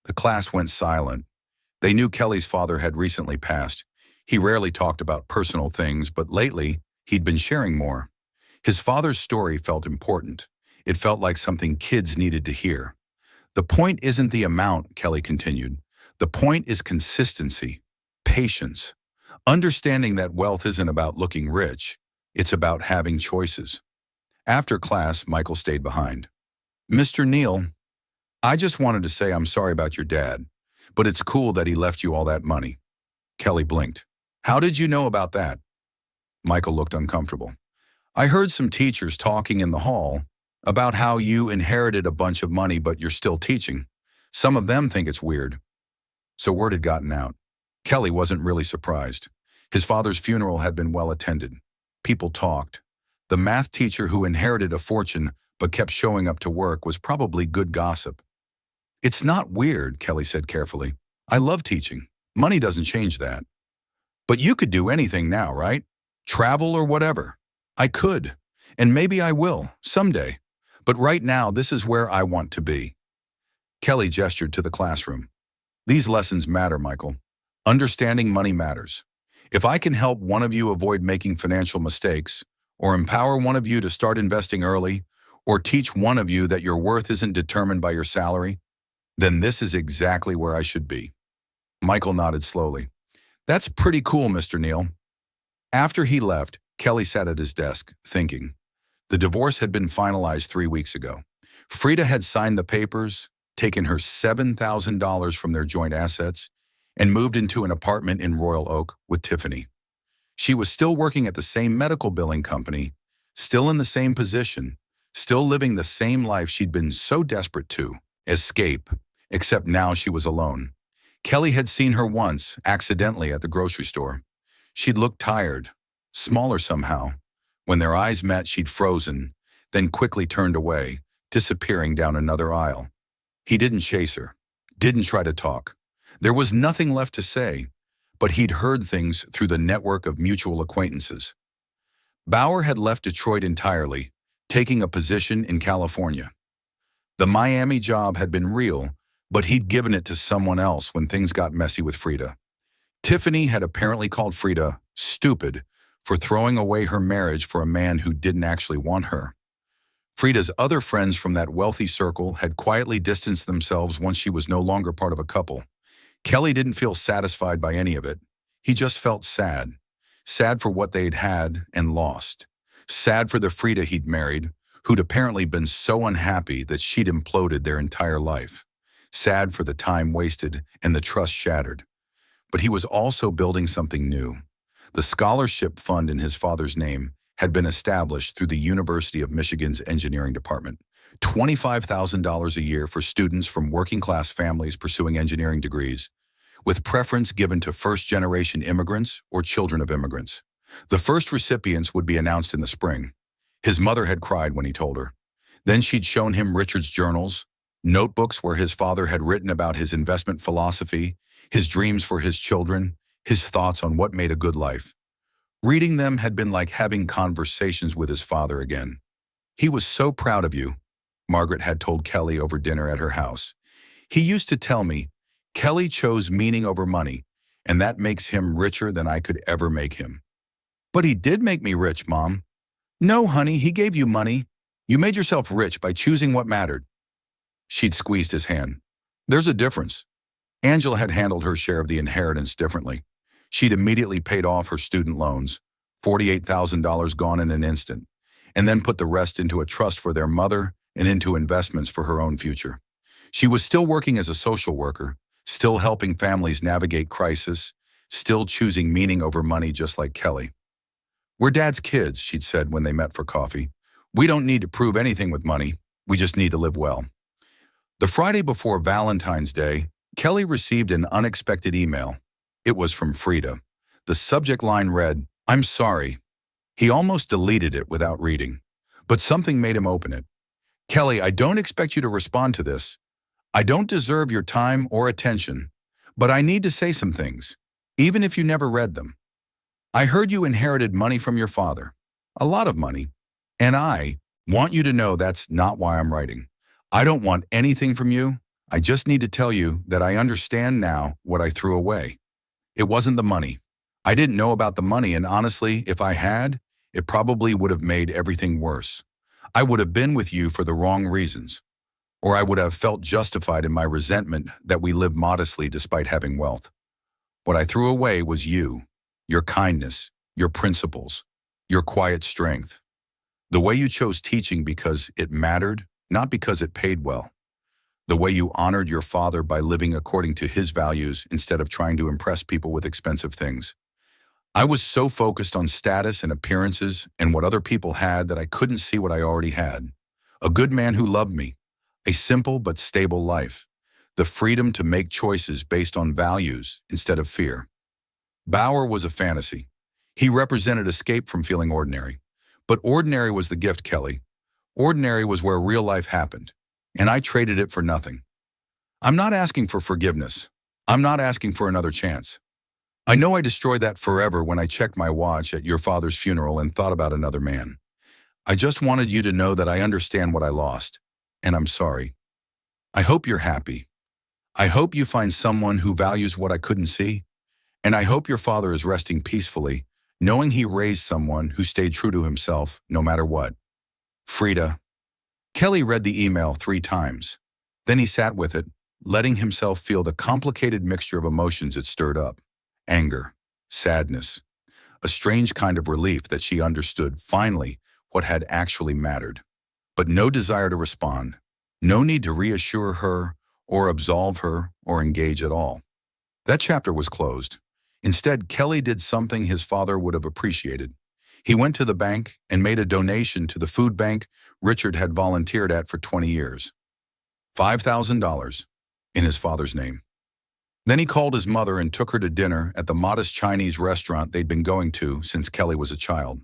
The class went silent. They knew Kelly's father had recently passed. He rarely talked about personal things, but lately, he'd been sharing more. His father's story felt important. It felt like something kids needed to hear. "The point isn't the amount," Kelly continued. "The point is consistency, patience, understanding that wealth isn't about looking rich. It's about having choices." After class, Michael stayed behind. "Mr. Neal, I just wanted to say I'm sorry about your dad, but it's cool that he left you all that money." Kelly blinked. "How did you know about that?" Michael looked uncomfortable. "I heard some teachers talking in the hall about how you inherited a bunch of money but you're still teaching. Some of them think it's weird." So word had gotten out. Kelly wasn't really surprised. His father's funeral had been well attended. People talked. The math teacher who inherited a fortune but kept showing up to work was probably good gossip. "It's not weird," Kelly said carefully. "I love teaching. Money doesn't change that." But you could do anything now, right? Travel or whatever. I could. And maybe I will, someday. But right now, this is where I want to be. Kelly gestured to the classroom. These lessons matter, Michael. Understanding money matters. If I can help one of you avoid making financial mistakes, or empower one of you to start investing early, or teach one of you that your worth isn't determined by your salary, then this is exactly where I should be. Michael nodded slowly. That's pretty cool, Mr. Neal. After he left, Kelly sat at his desk, thinking. The divorce had been finalized 3 weeks ago. Frida had signed the papers, taken her $7,000 from their joint assets, and moved into an apartment in Royal Oak with Tiffany. She was still working at the same medical billing company, still in the same position, still living the same life she'd been so desperate to escape, except now she was alone. Kelly had seen her once, accidentally, at the grocery store. She'd looked tired, smaller somehow. When their eyes met, she'd frozen, then quickly turned away, disappearing down another aisle. He didn't chase her, didn't try to talk. There was nothing left to say, but he'd heard things through the network of mutual acquaintances. Bauer had left Detroit entirely, taking a position in California. The Miami job had been real, but he'd given it to someone else when things got messy with Frida. Tiffany had apparently called Frida stupid for throwing away her marriage for a man who didn't actually want her. Frida's other friends from that wealthy circle had quietly distanced themselves once she was no longer part of a couple. Kelly didn't feel satisfied by any of it. He just felt sad. Sad for what they'd had and lost. Sad for the Frida he'd married, who'd apparently been so unhappy that she'd imploded their entire life. Sad for the time wasted and the trust shattered. But he was also building something new. The scholarship fund in his father's name had been established through the University of Michigan's engineering department. $25,000 a year for students from working-class families pursuing engineering degrees, with preference given to first-generation immigrants or children of immigrants. The first recipients would be announced in the spring. His mother had cried when he told her. Then she'd shown him Richard's journals, notebooks where his father had written about his investment philosophy, his dreams for his children, his thoughts on what made a good life. Reading them had been like having conversations with his father again. He was so proud of you, Margaret had told Kelly over dinner at her house. He used to tell me, Kelly chose meaning over money, and that makes him richer than I could ever make him. But he did make me rich, Mom. No, honey, he gave you money. You made yourself rich by choosing what mattered. She'd squeezed his hand. There's a difference. Angela had handled her share of the inheritance differently. She'd immediately paid off her student loans, $48,000 gone in an instant, and then put the rest into a trust for their mother and into investments for her own future. She was still working as a social worker, still helping families navigate crisis, still choosing meaning over money just like Kelly. We're Dad's kids, she'd said when they met for coffee. We don't need to prove anything with money. We just need to live well. The Friday before Valentine's Day, Kelly received an unexpected email. It was from Frida. The subject line read, "I'm sorry." He almost deleted it without reading, but something made him open it. Kelly, I don't expect you to respond to this. I don't deserve your time or attention, but I need to say some things, even if you never read them. I heard you inherited money from your father, a lot of money, and I want you to know that's not why I'm writing. I don't want anything from you. I just need to tell you that I understand now what I threw away. It wasn't the money. I didn't know about the money, and honestly, if I had, it probably would have made everything worse. I would have been with you for the wrong reasons, or I would have felt justified in my resentment that we live modestly despite having wealth. What I threw away was you, your kindness, your principles, your quiet strength. The way you chose teaching because it mattered, not because it paid well. The way you honored your father by living according to his values instead of trying to impress people with expensive things. I was so focused on status and appearances and what other people had that I couldn't see what I already had. A good man who loved me, a simple but stable life, the freedom to make choices based on values instead of fear. Bauer was a fantasy. He represented escape from feeling ordinary. But ordinary was the gift, Kelly. Ordinary was where real life happened, and I traded it for nothing. I'm not asking for forgiveness. I'm not asking for another chance. I know I destroyed that forever when I checked my watch at your father's funeral and thought about another man. I just wanted you to know that I understand what I lost, and I'm sorry. I hope you're happy. I hope you find someone who values what I couldn't see, and I hope your father is resting peacefully, knowing he raised someone who stayed true to himself no matter what. Frida. Kelly read the email 3 times. Then he sat with it, letting himself feel the complicated mixture of emotions it stirred up. Anger, sadness, a strange kind of relief that she understood finally what had actually mattered. But no desire to respond, no need to reassure her or absolve her or engage at all. That chapter was closed. Instead, Kelly did something his father would have appreciated. He went to the bank and made a donation to the food bank Richard had volunteered at for 20 years. $5,000 in his father's name. Then he called his mother and took her to dinner at the modest Chinese restaurant they'd been going to since Kelly was a child.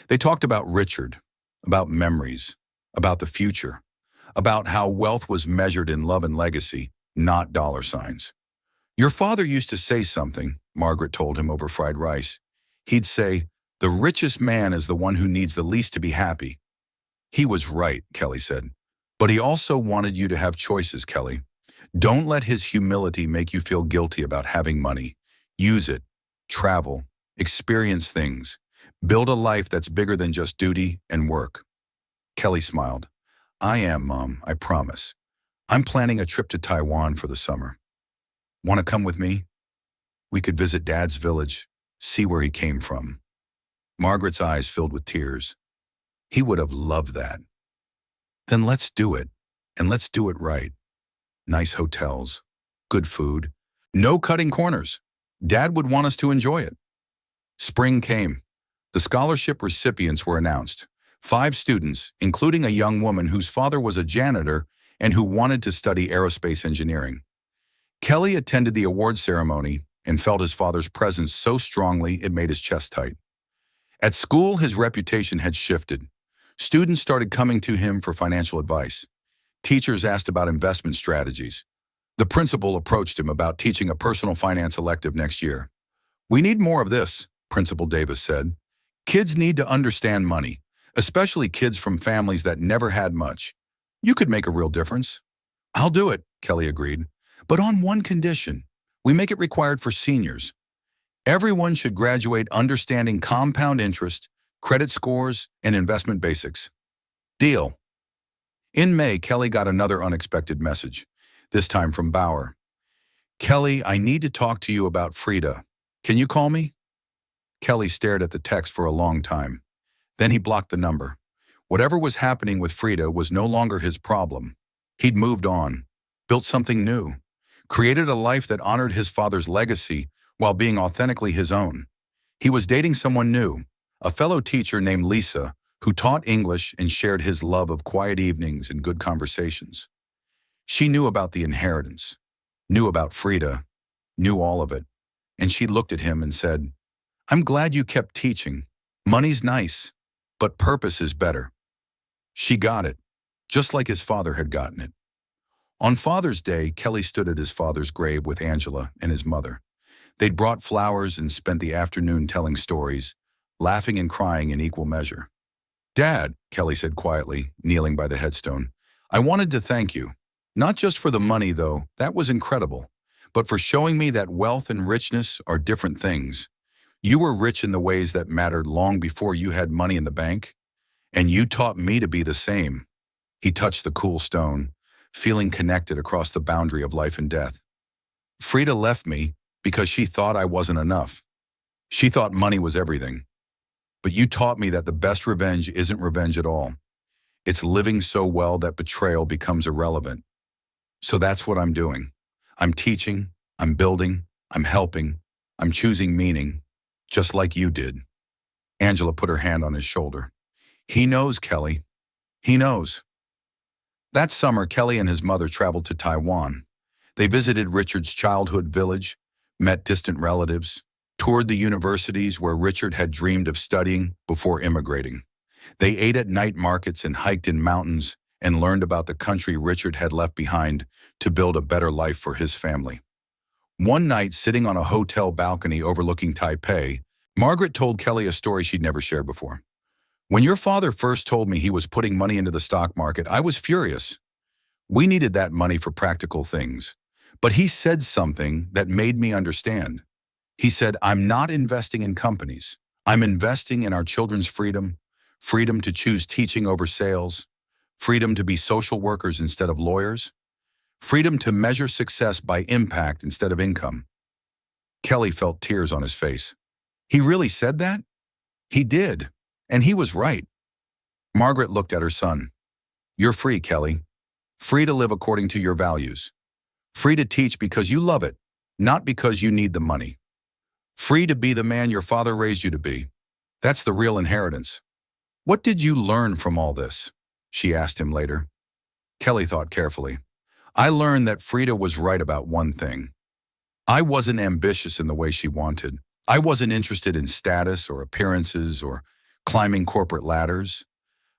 They talked about Richard, about memories, about the future, about how wealth was measured in love and legacy, not dollar signs. Your father used to say something, Margaret told him over fried rice. He'd say, "The richest man is the one who needs the least to be happy." He was right, Kelly said. But he also wanted you to have choices, Kelly. Don't let his humility make you feel guilty about having money. Use it, travel, experience things, build a life that's bigger than just duty and work. Kelly smiled. I am, Mom, I promise. I'm planning a trip to Taiwan for the summer. Want to come with me? We could visit Dad's village, see where he came from. Margaret's eyes filled with tears. He would have loved that. Then let's do it, and let's do it right. Nice hotels, good food, no cutting corners. Dad would want us to enjoy it. Spring came. The scholarship recipients were announced. 5 students, including a young woman whose father was a janitor and who wanted to study aerospace engineering. Kelly attended the award ceremony and felt his father's presence so strongly it made his chest tight. At school, his reputation had shifted. Students started coming to him for financial advice. Teachers asked about investment strategies. The principal approached him about teaching a personal finance elective next year. We need more of this, Principal Davis said. Kids need to understand money, especially kids from families that never had much. You could make a real difference. I'll do it, Kelly agreed, but on one condition. We make it required for seniors. Everyone should graduate understanding compound interest, credit scores, and investment basics. Deal. In May, Kelly got another unexpected message, this time from Bauer. Kelly, I need to talk to you about Frida. Can you call me? Kelly stared at the text for a long time. Then he blocked the number. Whatever was happening with Frida was no longer his problem. He'd moved on, built something new, created a life that honored his father's legacy while being authentically his own. He was dating someone new, a fellow teacher named Lisa, who taught English and shared his love of quiet evenings and good conversations. She knew about the inheritance, knew about Frida, knew all of it, and she looked at him and said, I'm glad you kept teaching. Money's nice, but purpose is better. She got it, just like his father had gotten it. On Father's Day, Kelly stood at his father's grave with Angela and his mother. They'd brought flowers and spent the afternoon telling stories, laughing and crying in equal measure. Dad, Kelly said quietly, kneeling by the headstone, I wanted to thank you. Not just for the money, though, that was incredible, but for showing me that wealth and richness are different things. You were rich in the ways that mattered long before you had money in the bank, and you taught me to be the same. He touched the cool stone, feeling connected across the boundary of life and death. Frida left me because she thought I wasn't enough. She thought money was everything. But you taught me that the best revenge isn't revenge at all. It's living so well that betrayal becomes irrelevant. So that's what I'm doing. I'm teaching, I'm building, I'm helping, I'm choosing meaning, just like you did. Angela put her hand on his shoulder. He knows, Kelly. He knows. That summer, Kelly and his mother traveled to Taiwan. They visited Richard's childhood village, met distant relatives, toured the universities where Richard had dreamed of studying before immigrating. They ate at night markets and hiked in mountains and learned about the country Richard had left behind to build a better life for his family. One night, sitting on a hotel balcony overlooking Taipei, Margaret told Kelly a story she'd never shared before. When your father first told me he was putting money into the stock market, I was furious. We needed that money for practical things. But he said something that made me understand. He said, I'm not investing in companies. I'm investing in our children's freedom, freedom to choose teaching over sales, freedom to be social workers instead of lawyers, freedom to measure success by impact instead of income. Kelly felt tears on his face. He really said that? He did. And he was right. Margaret looked at her son. You're free, Kelly. Free to live according to your values. Free to teach because you love it, not because you need the money. Free to be the man your father raised you to be. That's the real inheritance. What did you learn from all this? She asked him later. Kelly thought carefully. I learned that Frida was right about one thing. I wasn't ambitious in the way she wanted. I wasn't interested in status or appearances or climbing corporate ladders.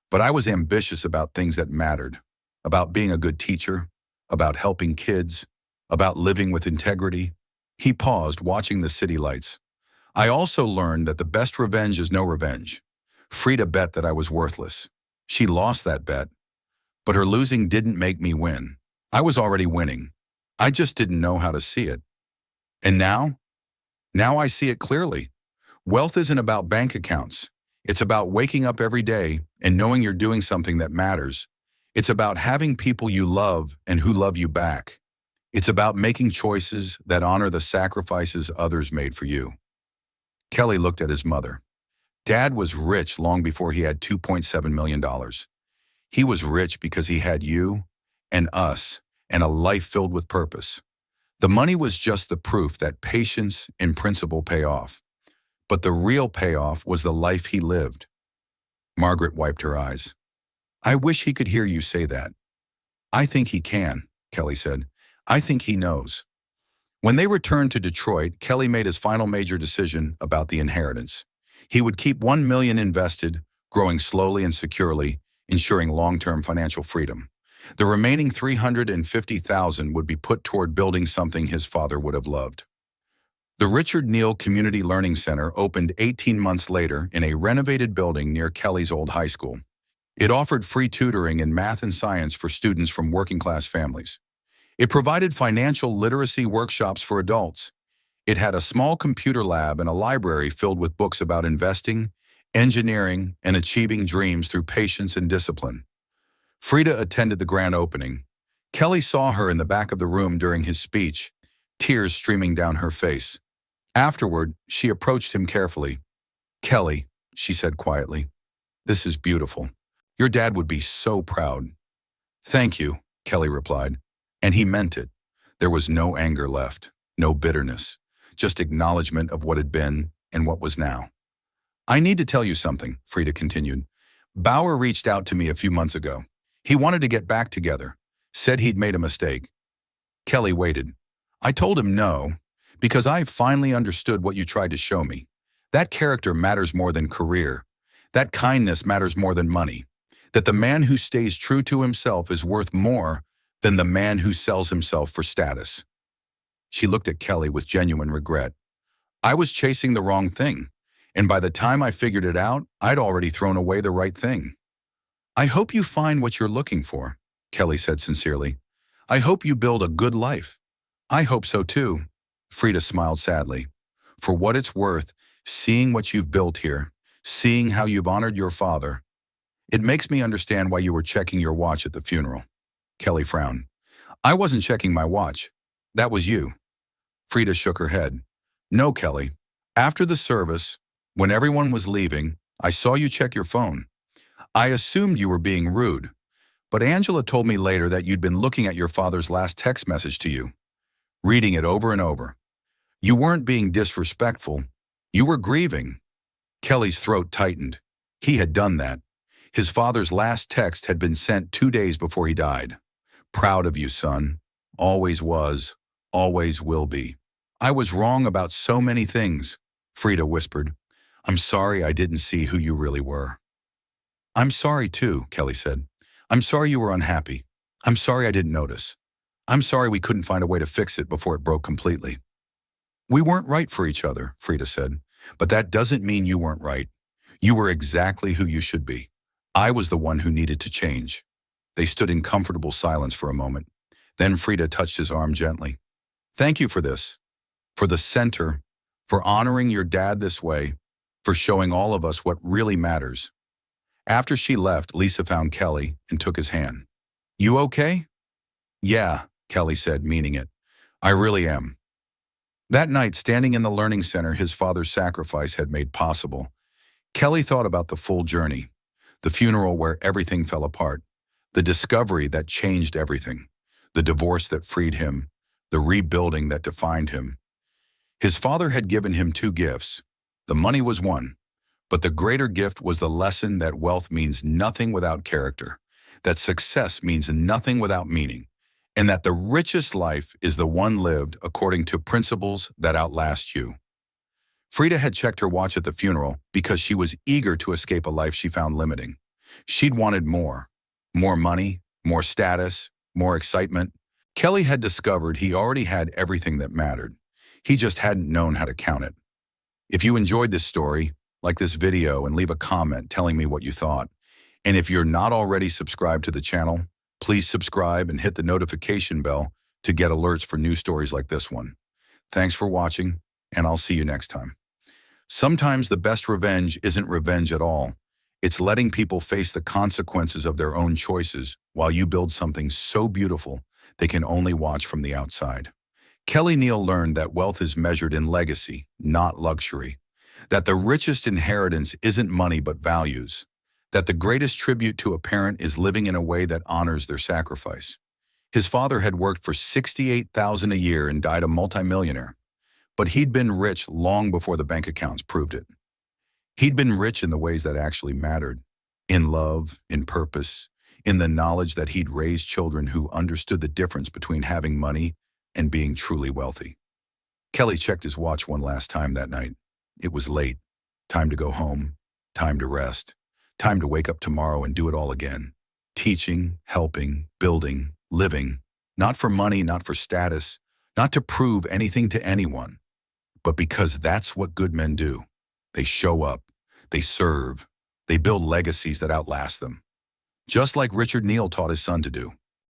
But I was ambitious about things that mattered, about being a good teacher, about helping kids, about living with integrity. He paused, watching the city lights. I also learned that the best revenge is no revenge. Frida bet that I was worthless. She lost that bet, but her losing didn't make me win. I was already winning. I just didn't know how to see it. And now? Now I see it clearly. Wealth isn't about bank accounts. It's about waking up every day and knowing you're doing something that matters. It's about having people you love and who love you back. It's about making choices that honor the sacrifices others made for you. Kelly looked at his mother. Dad was rich long before he had $2.7 million. He was rich because he had you and us and a life filled with purpose. The money was just the proof that patience and principle pay off. But the real payoff was the life he lived. Margaret wiped her eyes. I wish he could hear you say that. I think he can, Kelly said. I think he knows. When they returned to Detroit, Kelly made his final major decision about the inheritance. He would keep $1 million invested, growing slowly and securely, ensuring long-term financial freedom. The remaining $350,000 would be put toward building something his father would have loved. The Richard Neal Community Learning Center opened 18 months later in a renovated building near Kelly's old high school. It offered free tutoring in math and science for students from working-class families. It provided financial literacy workshops for adults. It had a small computer lab and a library filled with books about investing, engineering, and achieving dreams through patience and discipline. Frida attended the grand opening. Kelly saw her in the back of the room during his speech, tears streaming down her face. Afterward, she approached him carefully. Kelly, she said quietly, this is beautiful. Your dad would be so proud. Thank you, Kelly replied. And he meant it. There was no anger left, no bitterness, just acknowledgement of what had been and what was now. I need to tell you something, Frida continued. Bauer reached out to me a few months ago. He wanted to get back together, said he'd made a mistake. Kelly waited. I told him no, because I finally understood what you tried to show me. That character matters more than career. That kindness matters more than money. That the man who stays true to himself is worth more than the man who sells himself for status. She looked at Kelly with genuine regret. I was chasing the wrong thing, and by the time I figured it out, I'd already thrown away the right thing. I hope you find what you're looking for, Kelly said sincerely. I hope you build a good life. I hope so too. Frida smiled sadly. For what it's worth, seeing what you've built here, seeing how you've honored your father, it makes me understand why you were checking your watch at the funeral. Kelly frowned. I wasn't checking my watch. That was you. Frida shook her head. No, Kelly. After the service, when everyone was leaving, I saw you check your phone. I assumed you were being rude, but Angela told me later that you'd been looking at your father's last text message to you, reading it over and over. You weren't being disrespectful. You were grieving. Kelly's throat tightened. He had done that. His father's last text had been sent 2 days before he died. Proud of you, son. Always was. Always will be. I was wrong about so many things, Frida whispered. I'm sorry I didn't see who you really were. I'm sorry too, Kelly said. I'm sorry you were unhappy. I'm sorry I didn't notice. I'm sorry we couldn't find a way to fix it before it broke completely. We weren't right for each other, Frida said, but that doesn't mean you weren't right. You were exactly who you should be. I was the one who needed to change. They stood in comfortable silence for a moment. Then Frida touched his arm gently. Thank you for this, for the center, for honoring your dad this way, for showing all of us what really matters. After she left, Lisa found Kelly and took his hand. You okay? Yeah, Kelly said, meaning it. I really am. That night, standing in the learning center his father's sacrifice had made possible, Kelly thought about the full journey, the funeral where everything fell apart, the discovery that changed everything, the divorce that freed him, the rebuilding that defined him. His father had given him two gifts. The money was one, but the greater gift was the lesson that wealth means nothing without character, that success means nothing without meaning, and that the richest life is the one lived according to principles that outlast you. Frida had checked her watch at the funeral because she was eager to escape a life she found limiting. She'd wanted more money, more status, more excitement. Kelly had discovered he already had everything that mattered. He just hadn't known how to count it. If you enjoyed this story, like this video and leave a comment telling me what you thought. And if you're not already subscribed to the channel, please subscribe and hit the notification bell to get alerts for new stories like this one. Thanks for watching, and I'll see you next time. Sometimes the best revenge isn't revenge at all. It's letting people face the consequences of their own choices while you build something so beautiful they can only watch from the outside. Kelly Neal learned that wealth is measured in legacy, not luxury. That the richest inheritance isn't money but values. That the greatest tribute to a parent is living in a way that honors their sacrifice. His father had worked for $68,000 a year and died a multimillionaire. But he'd been rich long before the bank accounts proved it. He'd been rich in the ways that actually mattered. In love, in purpose, in the knowledge that he'd raised children who understood the difference between having money and being truly wealthy. Kelly checked his watch one last time that night. It was late. Time to go home. Time to rest. Time to wake up tomorrow and do it all again. Teaching, helping, building, living. Not for money, not for status, not to prove anything to anyone, but because that's what good men do. They show up, they serve, they build legacies that outlast them. Just like Richard Neal taught his son to do.